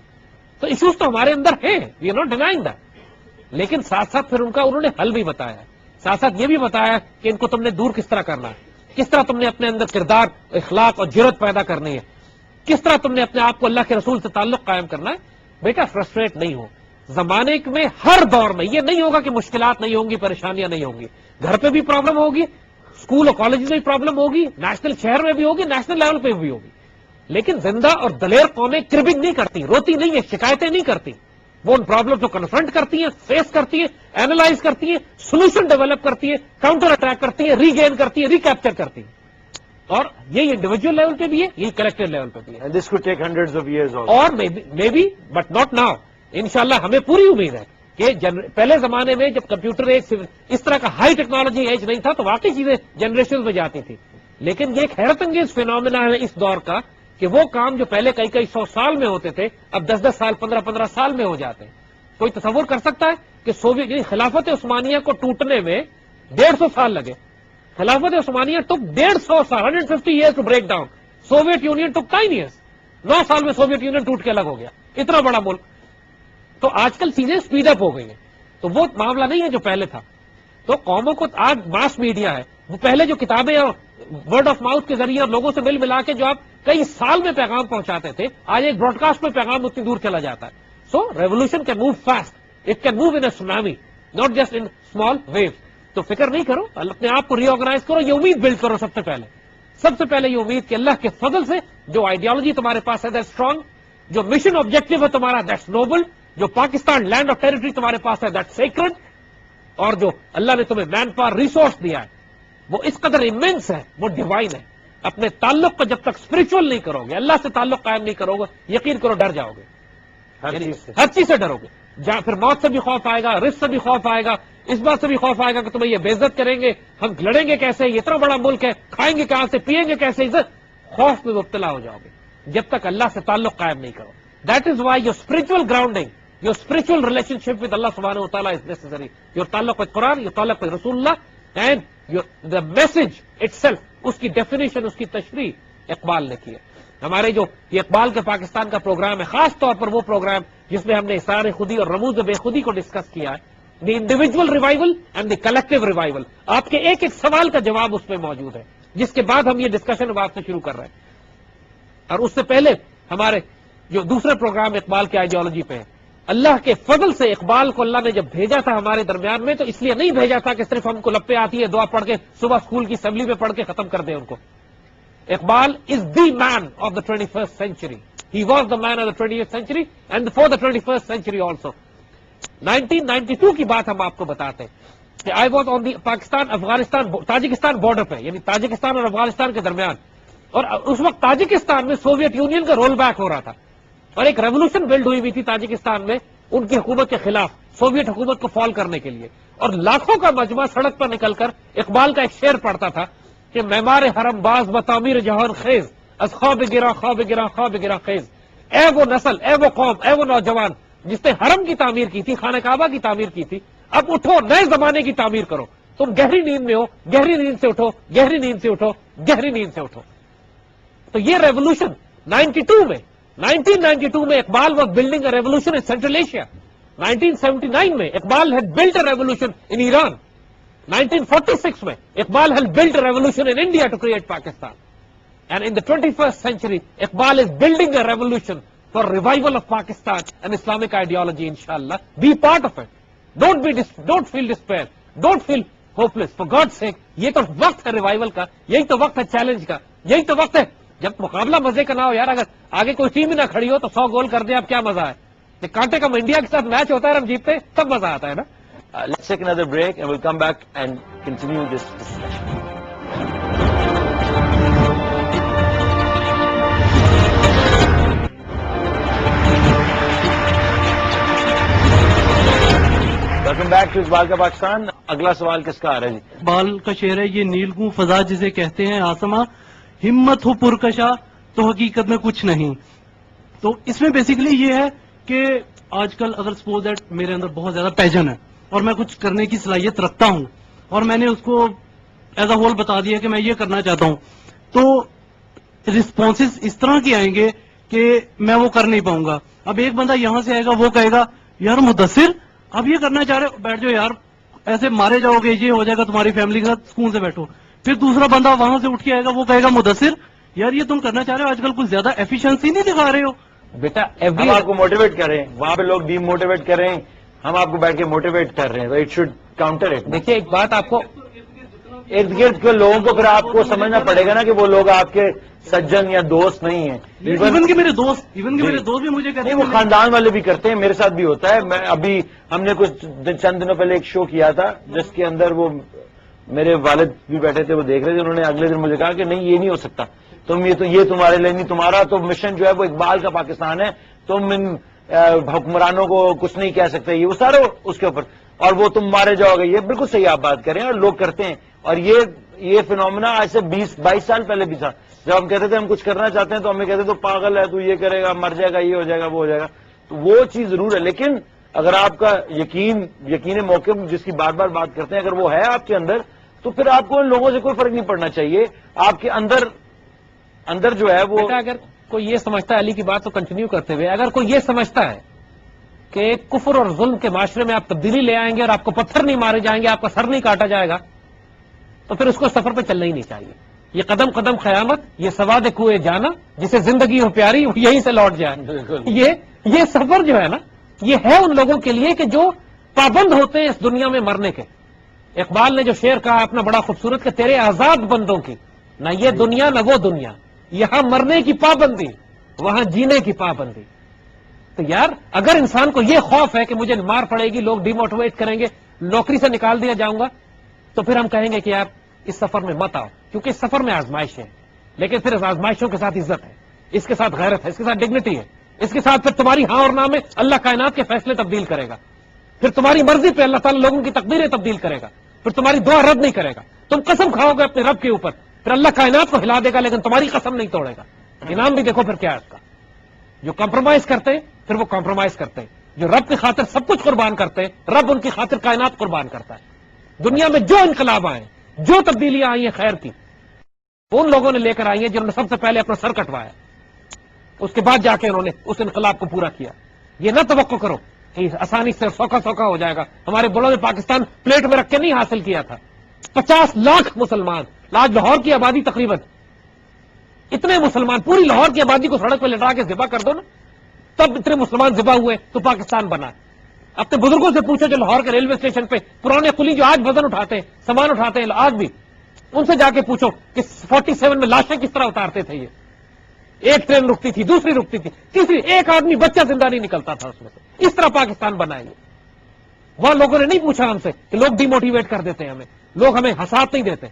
تو ایشوز تو ہمارے اندر ہیں, we are not denying that. لیکن ساتھ ساتھ پھر انہوں نے حل بھی بتایا, ساتھ ساتھ یہ بھی بتایا کہ ان کو تم نے دور کس طرح کرنا ہے, کس طرح تم نے اپنے اندر کردار, اخلاق اور جرت پیدا کرنی ہے, کس طرح تم نے اپنے آپ کو اللہ کے رسول سے تعلق قائم کرنا ہے. بیٹا فرسٹریٹ نہیں ہو. زمانے میں ہر دور میں یہ نہیں ہوگا کہ مشکلات نہیں ہوں گی, پریشانیاں نہیں ہوں گی. گھر پہ بھی پرابلم ہوگی, اسکول اور کالج میں بھی پرابلم ہوگی, نیشنل شہر میں بھی ہوگی, نیشنل لیول پہ بھی ہوگی. لیکن زندہ اور دلیر قومیں کربنگ نہیں کرتی, روتی نہیں ہے, شکایتیں نہیں کرتی. وہ ان پرابلم کو کنفرنٹ کرتی ہیں, فیس کرتی ہیں, اینالائز کرتی ہیں, سولوشن ڈیولپ کرتی ہیں, کاؤنٹر اٹیک کرتی ہیں, ری گین کرتی ہیں, ری کیپچر کرتی ہیں. اور یہی انڈیویجل لیول پہ بھی ہے, یہی کلیکٹیو لیول پہ بھی ہے. And this could take hundreds of years also. اور maybe but not now. انشاءاللہ ہمیں پوری امید ہے کہ پہلے زمانے میں جب کمپیوٹر ایج اس طرح کا ہائی ٹیکنالوجی ایج نہیں تھا تو واقعی چیزیں جنریشن میں جاتی تھی, لیکن یہ ایک حیرت انگیز فینومینا ہے اس دور کا کہ وہ کام جو پہلے کئی 100 سال میں ہوتے تھے اب 10 سال 15 سال میں ہو جاتے ہیں. کوئی تصور کر سکتا ہے کہ سوویت یعنی خلافت عثمانیہ کو ٹوٹنے میں 150 سال لگے. خلافت عثمانیہ ٹک 150 سال 150 years to break down. Soviet Union took 10 years. 9 سال میں سوویت یونین ٹوٹ کے الگ ہو گیا, اتنا بڑا ملک. تو آج کل چیزیں اسپیڈ اپ ہو گئی ہیں, تو وہ معاملہ نہیں ہے جو پہلے تھا. تو قوموں کو آج ماس میڈیا ہے, وہ پہلے جو کتابیں اور ورڈ آف ماؤتھ کے ذریعے اور لوگوں سے ملا کے جو آپ کئی سال میں پیغام پہنچاتے تھے, آج ایک براڈ کاسٹ میں پیغام اتنی دور چلا جاتا ہے. So revolution can move fast, it can move in a tsunami, not just in small wave. تو فکر نہیں کرو, اپنے آپ کو ری آرگنائز کرو, یہ امید بلڈ کرو. سب سے پہلے یہ امید کہ اللہ کے فضل سے جو آئیڈیالوجی تمہارے پاس ہے دیٹ اسٹرانگ, جو مشن آبجیکٹو ہے تمہارا دیٹس نوبل, جو پاکستان لینڈ آف ٹیریٹری تمہارے پاس ہے دیٹ سیکرڈ, اور جو اللہ نے تمہیں مین پاور ریسورس دیا ہے وہ اس قدر امینس ہے, وہ ڈیوائن ہے. اپنے تعلق کو جب تک اسپرچل نہیں کرو گے, اللہ سے تعلق قائم نہیں کرو گے, یقین کرو ڈر جاؤ گے, ہر چیز سے ڈرو گے. پھر موت سے بھی خوف آئے گا, رزق سے بھی خوف آئے گا, اس بات سے بھی خوف آئے گا کہ تمہیں یہ بے عزت کریں گے, ہم لڑیں گے کیسے, یہ اتنا بڑا ملک ہے, کھائیں گے کہاں سے, پیئیں گے کیسے, عزت خوف میں مبتلا ہو جاؤ گے جب تک اللہ سے تعلق قائم نہیں کرو. That is why your spiritual grounding, your spiritual relationship with Allah سبحانہ و تعالیٰ از نیسیسری. یور تعلق ود قرآن, یور تعلق ود رسول Allah, and the message itself, اس کی ڈیفینیشن, اس کی تشریح اقبال نے کی ہے. ہمارے جو یہ اقبال کے پاکستان کا پروگرام ہے, خاص طور پر وہ پروگرام جس میں ہم نے اثار خودی اور رموز بے خودی کو ڈسکس کیا ہے, the individual revival and the collective revival. آپ کے ایک سوال کا جواب اس میں موجود ہے, جس کے بعد ہم یہ ڈسکشن آپ سے شروع کر رہے ہیں. اور اس سے پہلے ہمارے جو دوسرے پروگرام اقبال کی آئیڈیالوجی پہ ہے, اللہ کے فضل سے اقبال کو اللہ نے جب بھیجا تھا ہمارے درمیان میں, تو اس لیے نہیں بھیجا تھا کہ صرف ہم کو لپے آتی ہے دعا پڑھ کے صبح اسکول کی اسمبلی میں پڑھ کے ختم کر دیں ان کو. Iqbal is the man of the 21st century. He was the man of the 20th century and for the 21st century also. 1992 کی بات ہم آپ کو بتاتے ہیں کہ I was on the Pakistan Afghanistan Tajikistan border پہ, یعنی تاجکستان اور افغانستان کے درمیان, اور اس وقت تاجکستان میں سوویت یونین کا رول بیک ہو رہا تھا, اور ایک ریولوشن بلڈ ہوئی ہوئی تھی تاجکستان میں ان کی حکومت کے خلاف, سوویت حکومت کو فال کرنے کے لیے. اور لاکھوں کا مجمع سڑک پر نکل کر اقبال کا ایک شعر پڑھتا تھا کہ معمار حرم باز بتعمیر جہان خیز, از خواب گرا خواب گرا خواب گرا خیز. اے وہ نسل, اے وہ قوم, اے وہ نوجوان جس نے حرم کی تعمیر کی تھی, خانہ کعبہ کی تعمیر کی تھی, اب اٹھو, نئے زمانے کی تعمیر کرو. تم گہری نیند میں ہو, گہری نیند سے اٹھو, گہری نیند سے اٹھو, گہری نیند سے اٹھو. تو یہ ریولوشن 1992 میں Iqbal was building a revolution in Central Asia. 1979 میں Iqbal had built a revolution in Iran. 1946 میں Iqbal had built a revolution in India to create Pakistan. And in the 21st century, Iqbal is building a revolution for revival of Pakistan and Islamic ideology, inshallah. Be part of it. Don't feel despair. Don't feel hopeless. For God's sake, یہ تو وقت ہے revival کا, یہی تو وقت ہے challenge کا, یہی تو وقت ہے جب مقابلہ مزے کا نہ ہو. یار اگر آگے کوئی ٹیم ہی نہ کھڑی ہو تو 100 گول کر دیں, اب کیا مزہ ہے. کانٹے کا انڈیا کے ساتھ میچ ہوتا ہے اور ہم جیتتے ہیں, تب مزہ آتا ہے نا. Let's take another break and we'll come back and continue this discussion. Welcome back to Iqbal کا پاکستان. اگلا سوال کس کا آ رہا ہے جی؟ اقبال کا شعر ہے یہ نیلگوں فضا جسے کہتے ہیں آسماں, ہمت ہو پرکشا تو حقیقت میں کچھ نہیں. تو اس میں بیسیکلی یہ ہے کہ آج کل اگر سپوز دیٹ میرے اندر بہت زیادہ پیشن ہے اور میں کچھ کرنے کی صلاحیت رکھتا ہوں اور میں نے اس کو ایز اے ہول بتا دیا کہ میں یہ کرنا چاہتا ہوں, تو رسپانسز اس طرح کے آئیں گے کہ میں وہ کر نہیں پاؤں گا. اب ایک بندہ یہاں سے آئے گا, وہ کہے گا یار مدثر اب یہ کرنا چاہ رہے ہو, بیٹھ جاؤ یار, ایسے مارے جاؤ گے, یہ ہو جائے گا تمہاری فیملی کے ساتھ, سکون سے بیٹھو. پھر دوسرا بندہ وہاں سے اٹھ کے آئے گا, وہ کہے گا مدثر یار یہ تم کرنا چاہ رہے ہو آج کل کچھ زیادہ ایفیشنسی نہیں دکھا رہے ہو. بیٹا ہم آپ کو موٹیویٹ کریں, وہاں پہ لوگ ڈی موٹیویٹ کر رہے ہیں, ہم آپ کو بیٹھ کے موٹیویٹ کر رہے ہیں, تو اٹ شوڈ کاؤنٹر اٹ. دیکھیے ایک بات آپ کو, ارد گرد کے لوگوں کو پھر آپ کو سمجھنا پڑے گا نا کہ وہ لوگ آپ کے سجن یا دوست نہیں ہیں. ایون کہ میرے دوست بھی مجھے کہتے نہیں, ہیں وہ خاندان والے بھی کرتے ہیں, میرے ساتھ بھی ہوتا ہے. میں ابھی ہم نے کچھ چند دنوں پہلے ایک شو کیا تھا جس کے اندر وہ میرے والد بھی بیٹھے تھے, وہ دیکھ رہے تھے, انہوں نے اگلے دن مجھے کہا کہ نہیں یہ نہیں ہو سکتا, تم یہ تمہارے لیے نہیں, تمہارا تو مشن جو ہے وہ اقبال کا پاکستان ہے, تم ان حکمرانوں کو کچھ نہیں کہہ سکتے, یہ وہ سارے اس کے اوپر, اور وہ تم مارے جاؤ گے. یہ بالکل صحیح آپ بات کریں, اور لوگ کرتے ہیں, اور یہ فنومنا آج سے 20-22 سال پہلے بھی تھا. جب ہم کہتے تھے ہم کچھ کرنا چاہتے ہیں تو ہمیں کہتے تو پاگل ہے, تو یہ کرے گا, مر جائے گا, یہ ہو جائے گا, وہ ہو جائے گا. تو وہ چیز ضرور ہے, لیکن اگر آپ کا یقین موقع جس کی بار بار بات کرتے ہیں, اگر وہ ہے آپ کے اندر, تو پھر آپ کو ان لوگوں سے کوئی فرق نہیں پڑنا چاہیے. آپ کے اندر جو ہے وہ, اگر کوئی یہ سمجھتا ہے, علی کی بات تو کنٹینیو کرتے ہوئے, اگر کوئی یہ سمجھتا ہے کہ کفر اور ظلم کے معاشرے میں آپ تبدیلی لے آئیں گے اور آپ کو پتھر نہیں مارے جائیں گے, آپ کا سر نہیں کاٹا جائے گا, تو پھر اس کو سفر پہ چلنا ہی نہیں چاہیے. یہ قدم قدم قیامت, یہ سواد کوئے جانا, جسے زندگی ہو پیاری یہیں سے لوٹ جائے. یہ سفر جو ہے نا, یہ ہے ان لوگوں کے لیے کہ جو پابند ہوتے ہیں اس دنیا میں مرنے کے. اقبال نے جو شعر کہا اپنا بڑا خوبصورت کہ تیرے آزاد بندوں کی نہ یہ دنیا نہ وہ دنیا, یہاں مرنے کی پابندی وہاں جینے کی پابندی. تو یار اگر انسان کو یہ خوف ہے کہ مجھے مار پڑے گی, لوگ ڈی موٹیویٹ کریں گے, نوکری سے نکال دیا جاؤں گا, تو پھر ہم کہیں گے کہ یار اس سفر میں مت آؤ, کیونکہ اس سفر میں آزمائش ہے, لیکن پھر اس آزمائشوں کے ساتھ عزت ہے, اس کے ساتھ غیرت ہے, اس کے ساتھ ڈگنیٹی ہے, اس کے ساتھ پھر تمہاری ہاں اور نہ میں اللہ کائنات کے فیصلے تبدیل کرے گا, پھر تمہاری مرضی پہ اللہ تعالیٰ لوگوں کی تقدیریں تبدیل کرے گا, پھر تمہاری دعا رد نہیں کرے گا. تم قسم کھاؤ گے اپنے رب کے اوپر, پھر اللہ کائنات کو ہلا دے گا, لیکن تمہاری قسم نہیں توڑے گا. انعام بھی دیکھو پھر کیا ہے اس کا. جو کمپرومائز کرتے ہیں پھر وہ کمپرومائز کرتے ہیں, جو رب کی خاطر سب کچھ قربان کرتے ہیں, رب ان کی خاطر کائنات قربان کرتا ہے. دنیا میں جو انقلاب آئے, جو تبدیلیاں آئی ہیں خیر کی, ان لوگوں نے لے کر آئی ہیں جنہوں نے سب سے پہلے اپنا سر کٹوایا, اس کے بعد جا کے انہوں نے اس انقلاب کو پورا کیا. یہ نہ توقع کرو کہ آسانی سے سوکھا ہو جائے گا. ہمارے بڑوں نے پاکستان پلیٹ میں رکھ کے نہیں حاصل کیا تھا. 50 لاکھ مسلمان, آج لاہور کی آبادی تقریباً اتنے مسلمان, پوری لاہور کی آبادی کو سڑک پہ لٹا کے ذبح کر دو نا, تب اتنے مسلمان ذبح ہوئے تو پاکستان بنا. اپنے بزرگوں سے پوچھو جو لاہور کے ریلوے اسٹیشن پہ پرانے قلی جو آج وزن اٹھاتے ہیں, سامان اٹھاتے ہیں آج بھی, ان سے جا کے پوچھو کہ 47 میں لاشیں کس طرح اتارتے تھے. یہ ایک ٹرین رکتی تھی, دوسری رکتی تھی, تیسری, ایک آدمی بچہ زندہ نہیں نکلتا تھا اس میں سے. اس طرح پاکستان بنائے. وہاں لوگوں نے نہیں پوچھا ہم سے کہ لوگ ڈی موٹیویٹ کر دیتے ہیں ہمیں, لوگ ہمیں حساب نہیں دیتے.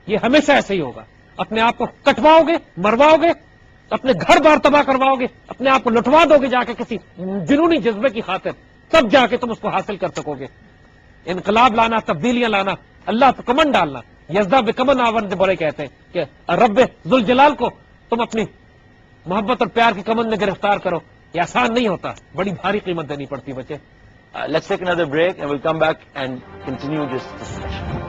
یہ ہمیشہ ایسے ہی ہوگا. اپنے آپ کو کٹواؤ گے, مرواؤ گے, اپنے گھر بار تباہ کرواؤ گے, اپنے آپ کو لٹوا دو گے جا کے کسی جنونی جذبے کی خاطر, تب جا کے تم اس کو حاصل کر سکو گے. انقلاب لانا, تبدیلیاں لانا, اللہ پہ کمن ڈالنا, یزدہ بکمن آون سے بڑے کہتے ہیں کہ رب ذوالجلال کو تم اپنی محبت اور پیار کی کمن میں گرفتار کرو. یہ آسان نہیں ہوتا, بڑی بھاری قیمت دینی پڑتی بچے. Let's take another break and we'll come back and continue this discussion.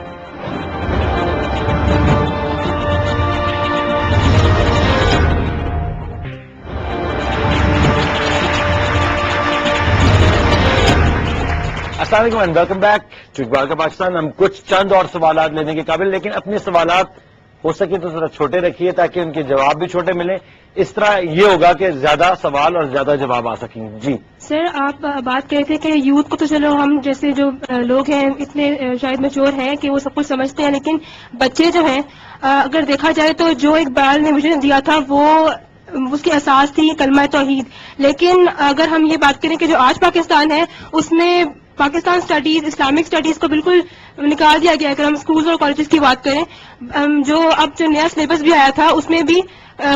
السلام علیکم and welcome back to Iqbal کا پاکستان. ہم کچھ چند اور سوالات لینے کے قابل, لیکن اپنے سوالات ہو سکے تو ذرا چھوٹے رکھیے تاکہ ان کے جواب بھی چھوٹے ملیں. اس طرح یہ ہوگا کہ زیادہ سوال اور زیادہ جواب آ سکیں. جی سر, آپ بات کر رہے تھے کہ یوتھ کو تو چلو ہم جیسے جو لوگ ہیں اتنے شاید میچور ہیں کہ وہ سب کچھ سمجھتے ہیں, لیکن بچے جو ہیں اگر دیکھا جائے تو جو اقبال نے مجھے دیا تھا وہ اس کی اساس تھی کلمہ توحید. لیکن اگر ہم یہ بات کریں کہ جو آج پاکستان ہے اس میں پاکستان اسٹڈیز, اسلامک اسٹڈیز کو بالکل نکال دیا گیا. اگر ہم اسکولز اور کالجز کی بات کریں, جو اب جو نیا سلیبس بھی آیا تھا اس میں بھی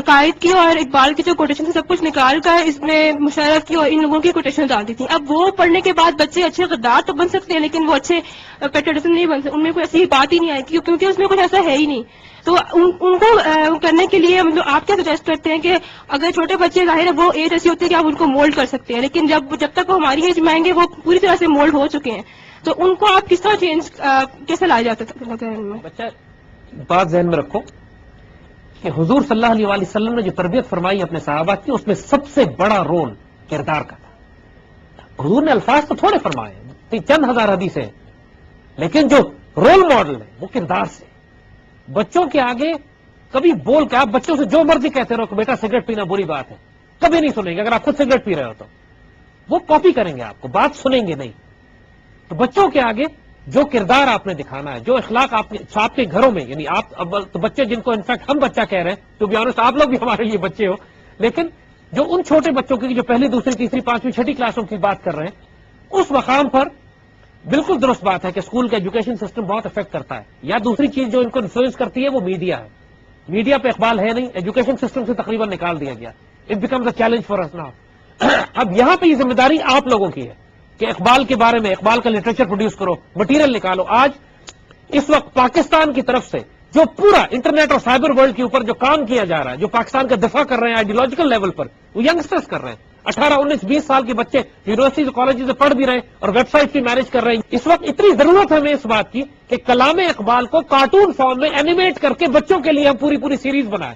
قائد کی اور اقبال کی جو کوٹیشن تھی سب کچھ نکال کر اس میں مشرف کی اور ان لوگوں کی کوٹیشن ڈال دی تھی. اب وہ پڑھنے کے بعد بچے اچھے غدار تو بن سکتے ہیں لیکن وہ اچھے پیٹریٹزم نہیں بن سکتے, ان میں کوئی ایسی بات ہی نہیں آئے گی کیونکہ اس میں کچھ ایسا ہے ہی نہیں. تو ان کو کرنے کے لیے آپ کیا سجیسٹ کرتے ہیں کہ اگر چھوٹے بچے ظاہر ہے وہ ایج ایسی ہوتی ہے کہ آپ ان کو مولڈ کر سکتے ہیں, لیکن جب تک وہ ہماری ایج میں آئیں گے وہ پوری طرح سے مولڈ ہو چکے ہیں, تو ان کو آپ کس طرح چینج کیسے لائے جاتے ہیں؟ بچہ بات ذہن میں رکھو کہ حضور صلی اللہ علیہ وسلم نے جو تربیت فرمائی اپنے صحابہ کی, اس میں سب سے بڑا رول کردار کا تھا. حضور نے الفاظ تو تھوڑے فرمائے, چند ہزار حدیثیں, لیکن جو رول ماڈل ہے وہ کردار سے. بچوں کے آگے کبھی بول کے آپ بچوں سے جو مرضی کہتے رہو کہ بیٹا سگریٹ پینا بری بات ہے, کبھی نہیں سنیں گے. اگر آپ خود سگریٹ پی رہے ہو تو وہ کاپی کریں گے, آپ کو بات سنیں گے نہیں. تو بچوں کے آگے جو کردار آپ نے دکھانا ہے, جو اخلاق آپ کے گھروں میں, یعنی آپ تو بچے جن کو انفیکٹ ہم بچہ کہہ رہے ہیں, ٹو بی آنیسٹ آپ لوگ بھی ہمارے لیے بچے ہو, لیکن جو ان چھوٹے بچوں کی جو پہلی, دوسری, تیسری, پانچویں, چھٹی کلاسوں کی بات کر رہے ہیں, اس مقام پر بالکل درست بات ہے کہ اسکول کا ایجوکیشن سسٹم بہت افیکٹ کرتا ہے. یا دوسری چیز جو ان کو انفلوئنس کرتی ہے وہ میڈیا ہے. میڈیا پہ اقبال ہے نہیں, ایجوکیشن سسٹم سے تقریباً نکال دیا گیا. It becomes a challenge for us now. اب یہاں پہ یہ ذمہ داری آپ لوگوں کی ہے کہ اقبال کے بارے میں, اقبال کا لٹریچر پروڈیوس کرو, مٹیریل نکالو. آج اس وقت پاکستان کی طرف سے جو پورا انٹرنیٹ اور سائبر ورلڈ کے اوپر جو کام کیا جا رہا ہے, جو پاکستان کا دفاع کر رہے ہیں آئیڈیولوجیکل لیول پر, وہ ینگسٹرز کر رہے ہیں. 18, 19, 20 سال کے بچے یونیورسٹیز اور کالجز سے پڑھ بھی رہے ہیں اور ویب سائٹ بھی مینج کر رہے ہیں. اس وقت اتنی ضرورت ہے ہمیں اس بات کی کہ کلام اقبال کو کارٹون فارم میں اینیمیٹ کر کے بچوں کے لیے ہم پوری سیریز بنائیں.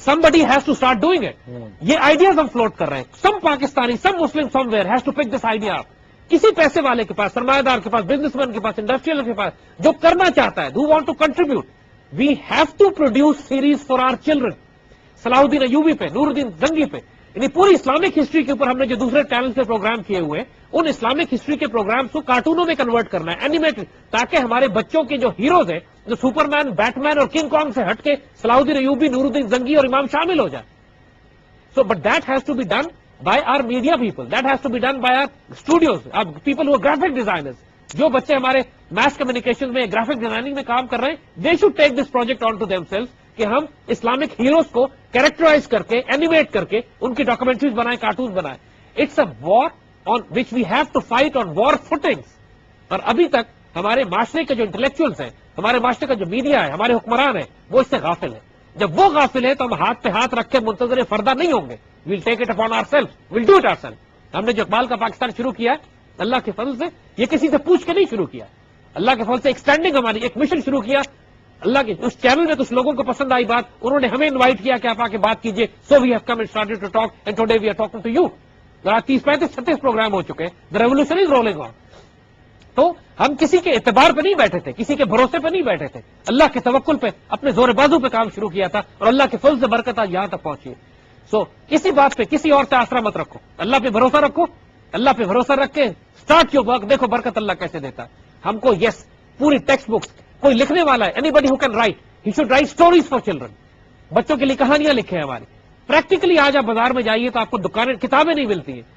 Somebody has to start doing it. یہ آئیڈیاز ہم فلوٹ کر رہے ہیں. Some Pakistani, some Muslim somewhere has to pick this idea up. کسی پیسے والے کے پاس, سرمایہ دار کے پاس, بزنس مین کے پاس, انڈسٹریل کے پاس, جو کرنا چاہتا ہے, who want to contribute, we have to produce series for our children. صلاح الدین ایوبی پہ, نور الدین زنگی پہ, یعنی پوری اسلامک ہسٹری کے اوپر ہم نے جو دوسرے چینل پہ پروگرام کیے ہوئے ہیں, ان اسلامک ہسٹری کے پروگرامز کو کارٹونوں میں کنورٹ کرنا ہے, اینیمیٹڈ, تاکہ ہمارے بچوں کے جو ہیروز ہیں, جو سپر مین, بیٹ مین اور کنگ کانگ سے ہٹ کے صلاح الدین ایوبی, نور الدین زنگی اور امام شامل ہو جائے. So but that has to be done by our media people, that has to be done by our studios, our people who are graphic designers. جو بچے ہمارے mass communication میں, graphic designing میں کام کر رہے ہیں, they should take this project on to themselves کہ ہم اسلامک ہیروز کو کریکٹرائز کر کے, اینیمیٹ کر کے ان کی ڈاکومنٹریز بنائیں, کارٹونز بنائیں. It's a war on which we have to fight on war footings. اور ابھی تک ہمارے معاشرے کے جو انٹلیکچوئلس ہیں, ہمارے معاشرے کا جو میڈیا ہے, ہمارے حکمران ہیں, وہ اس سے غافل ہے. جب وہ غافل ہے تو ہم ہاتھ پہ ہاتھ رکھ کے منتظر فردہ نہیں ہوں گے. We'll take it upon ourselves, we'll do it ourselves. ہم نے جو اقبال کا پاکستان شروع کیا ہے, اللہ کے فضل سے, یہ کسی سے پوچھ کے نہیں شروع کیا. اللہ کے فضل سے ایکسٹینڈنگ ہماری ایک مشن شروع کیا. اللہ کے اس چینل میں کچھ لوگوں کو پسند آئی بات, انہوں نے ہمیں انوائٹ کیا کہ آپ آ کے بات کیجیے. So we have come and started to talk and today we are talking to you. 30, 35, 36 programme ہو چکے ہیں. The revolution is rolling on. تو ہم کسی کے اعتبار پہ نہیں بیٹھے تھے, کسی کے بھروسے پہ نہیں بیٹھے تھے, اللہ کے توکل پہ, اپنے زور بازو پہ کام شروع کیا تھا, اور اللہ کے فضل سے برکت آج یہاں تک پہنچی ہے. سو کسی بات پہ کسی اور سے آسرا مت رکھو, اللہ پہ بھروسہ رکھو. اللہ پہ بھروسہ رکھ کے اسٹارٹ یور ورک. دیکھو برکت اللہ کیسے دیتا ہے ہم کو. یس, پوری ٹیکسٹ بکس, کوئی لکھنے والا ہے, anybody who can write, he should write stories for children. بچوں کے لیے کہانیاں لکھیں ہماری. پریکٹیکلی آج آپ بازار میں جائیے تو آپ کو دکانیں, کتابیں نہیں ملتی ہیں,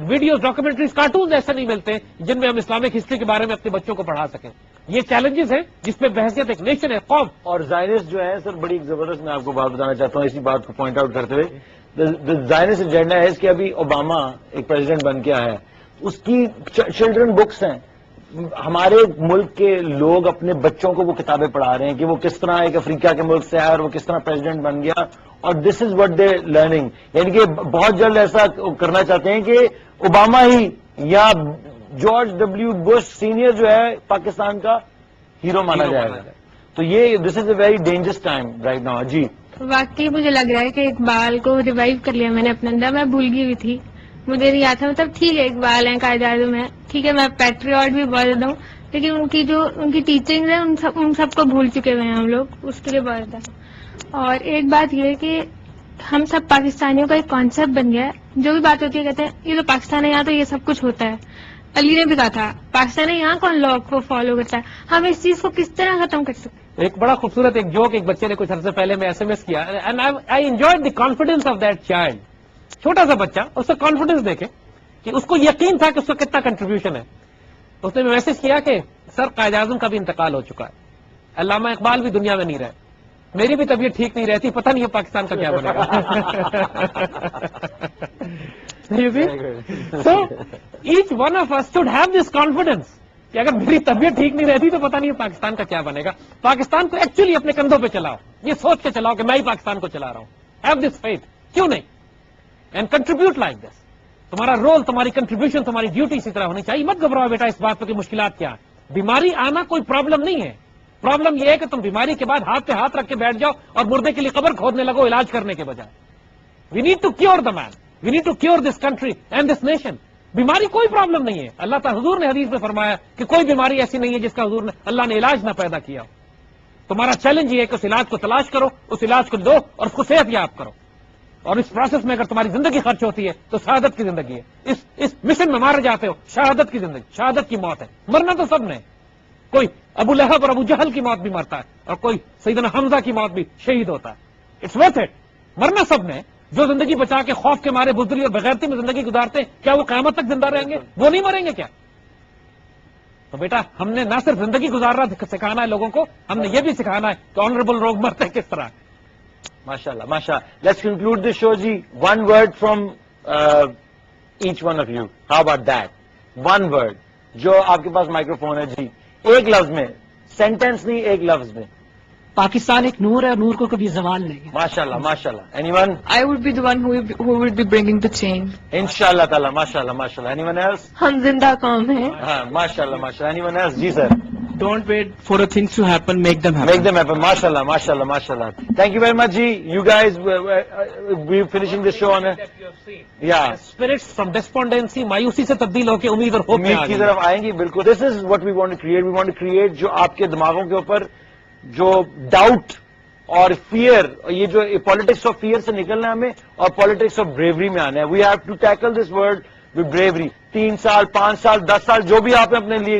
ویڈیوز, ڈاکومنٹریز, کارٹونز ایسے نہیں ملتے جن میں ہم اسلامک ہسٹری کے بارے میں اپنے بچوں کو پڑھا سکیں. یہ چیلنجز ہیں جس پہ بحثیت ایک نیشن ہے, قوم. اور زائنسٹ جو ہے سر, بڑی زبردست, میں آپ کو بات بتانا چاہتا ہوں اسی بات کو پوائنٹ آؤٹ کرتے ہوئے. زائنسٹ ایجنڈا ہے کہ ابھی اوباما ایک پریزیڈنٹ بن کے آیا ہے, اس کی چلڈرن بکس ہیں. ہمارے ملک کے لوگ اپنے بچوں کو وہ کتابیں پڑھا رہے ہیں کہ وہ کس طرح ایک افریقہ کے ملک سے آیا اور وہ کس طرح پریزیڈنٹ بن گیا, اور دس از وٹ دے لرننگ. یعنی کہ بہت جلد ایسا کرنا چاہتے ہیں کہ اوباما ہی یا جارج ڈبلیو بش سینئر جو ہے پاکستان کا ہیرو مانا جائے گا. تو یہ this is a very dangerous time right now. جی واقعی مجھے لگ رہا ہے کہ اقبال کو ریوائیو کر لیا میں نے اپنے اندر. میں بھول گئی ہوئی تھی, مجھے نہیں یاد تھا. مطلب ٹھیک ہے اقبال ہیں, قائد اعظم ہے, ٹھیک ہے, میں پیٹریوٹ بھی بہت زیادہ ہوں, لیکن ان کی ٹیچنگ ہے, ان سب کو بھول چکے ہوئے ہیں ہم لوگ, اس کے لیے بہت زیادہ. اور ایک بات یہ کہ ہم سب پاکستانیوں کا ایک کانسیپٹ بن گیا ہے, جو بھی بات ہوتی ہے کہتے ہیں یہ تو پاکستان ہے, یہاں تو یہ سب کچھ ہوتا ہے. علی نے بھی کہا تھا پاکستان ہے, یہاں کون لا کو فالو کرتا ہے. ہم اس چیز کو کس طرح ختم کر سکتے ہیں؟ ایک بڑا خوبصورت ایک جوک ایک بچے نے کچھ عرصے پہلے میں SMS کیا, and I enjoyed the confidence of that child. چھوٹا سا بچہ, اس کا کانفیڈینس دیکھے کہ اس کو یقین تھا کہ اس کا کتنا کنٹریبیوشن ہے. اس نے میسج کیا کہ سر قائد اعظم کا بھی انتقال ہو چکا ہے, علامہ اقبال بھی دنیا میں نہیں رہے, میری بھی طبیعت ٹھیک نہیں رہتی, پتہ نہیں ہے پاکستان کا کیا بنے گا. So each one of us should have this confidence کہ اگر میری طبیعت ٹھیک نہیں رہتی تو پتہ نہیں ہے پاکستان کا کیا بنے گا. پاکستان کو ایکچولی اپنے کندھوں پہ چلاؤ, یہ سوچ کے چلاؤ کہ میں ہی پاکستان کو چلا رہا ہوں. ہیو دس فیتھ, کیوں نہیں, اینڈ کنٹریبیوٹ لائک دس. تمہارا رول, تمہاری کنٹریبیوشن, تمہاری ڈیوٹی اسی طرح ہونی چاہیے. مت گھبراؤ بیٹا اس بات پہ کہ مشکلات کیا ہے. بیماری آنا کوئی پرابلم نہیں ہے. پرابلم یہ ہے کہ تم بیماری کے بعد ہاتھ پہ ہاتھ رکھ کے بیٹھ جاؤ اور مردے کے لیے قبر کھودنے لگو علاج کرنے کے بجائے. We need to cure the man, we need to cure this country and this nation. بیماری کوئی پرابلم نہیں ہے. اللہ تعالیٰ حضور نے حدیث میں فرمایا کہ کوئی بیماری ایسی نہیں ہے جس کا حضور نے, اللہ نے علاج نہ پیدا کیا ہو. تمہارا چیلنج یہ ہے کہ اس علاج کو تلاش کرو, اس علاج کو دو اور اس کو صحت یاب کرو. اور اس پروسیس میں اگر تمہاری زندگی خرچ ہوتی ہے تو شہادت کی زندگی ہے. اس مشن میں مارے جاتے ہو, شہادت کی زندگی, شہادت کی موت ہے. مرنا تو سب نے, کوئی ابو لہب اور ابو جہل کی موت بھی مرتا ہے, اور کوئی سیدنا حمزہ کی موت بھی شہید ہوتا ہے. It's worth it. مرنا سب نے. جو زندگی بچا کے خوف کے مارے بزدلی اور بغیرتی میں زندگی گزارتے ہیں, کیا وہ قیامت تک زندہ رہیں گے؟ وہ نہیں مریں گے کیا؟ تو بیٹا ہم نے نہ صرف زندگی گزارنا سکھانا ہے لوگوں کو, ہم نے یہ بھی سکھانا ہے کہ آنریبل لوگ مرتے کس طرح. ماشاءاللہ ماشاءاللہ. لیٹس کنکلوڈ دس شو جی. One word from each one of you. How about that? One word. جو آپ کے پاس مائکرو فون ہے جی, ایک لفظ میں, سینٹینس نہیں, ایک لفظ میں. پاکستان ایک نور ہے اور نور کو کبھی زوال نہیں ہے. ماشاءاللہ ماشاءاللہ. Any one? I would be the one who would be bringing the change. انشاءاللہ تعالی. ماشاءاللہ ماشاءاللہ. Anyone else? ہم زندہ قوم ہیں. ہاں ماشاءاللہ ماشاءاللہ. Anyone else? جی sir. Don't wait for the things to happen, make them happen. Make them happen. MashaAllah, MashaAllah, MashaAllah. Thank you very much, Ji. You guys, we're finishing this show on a... Yeah. Spirits from despondency, مایوسی سے تبدیل ہو کے امید اور hope میں امید کی طرف آئیں گی. بالکل. This is what we want to create. We want to create جو آپ کے دماغوں کے اوپر جو ڈاؤٹ اور فیئر, یہ جو پالیٹکس آف فیئر سے نکلنا ہے ہمیں, اور پالیٹکس آف بریوری میں آنا ہے. We have to tackle this world with bravery. 3 سال 5 سال 10 سال جو بھی آپ نے اپنے لیے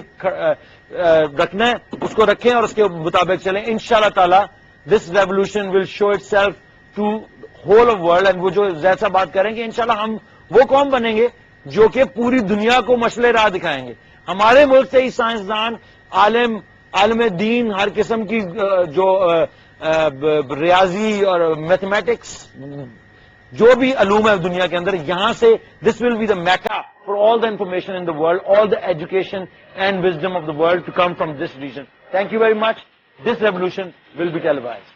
رکھنا ہے اس کو رکھیں اور اس کے مطابق چلیں. انشاءاللہ تعالی this revolution will show itself to whole of world. And وہ جو جیسا بات کریں گے انشاءاللہ ہم وہ قوم بنیں گے جو کہ پوری دنیا کو مشعل راہ دکھائیں گے. ہمارے ملک سے ہی سائنسدان, عالم دین, ہر قسم کی جو ریاضی اور میتھمیٹکس جو بھی علوم ہے دنیا کے اندر, یہاں سے this will be the Mecca for all the information in the world, all the education and wisdom of the world to come from this region. Thank you very much. This revolution will be ٹیلیوائزڈ.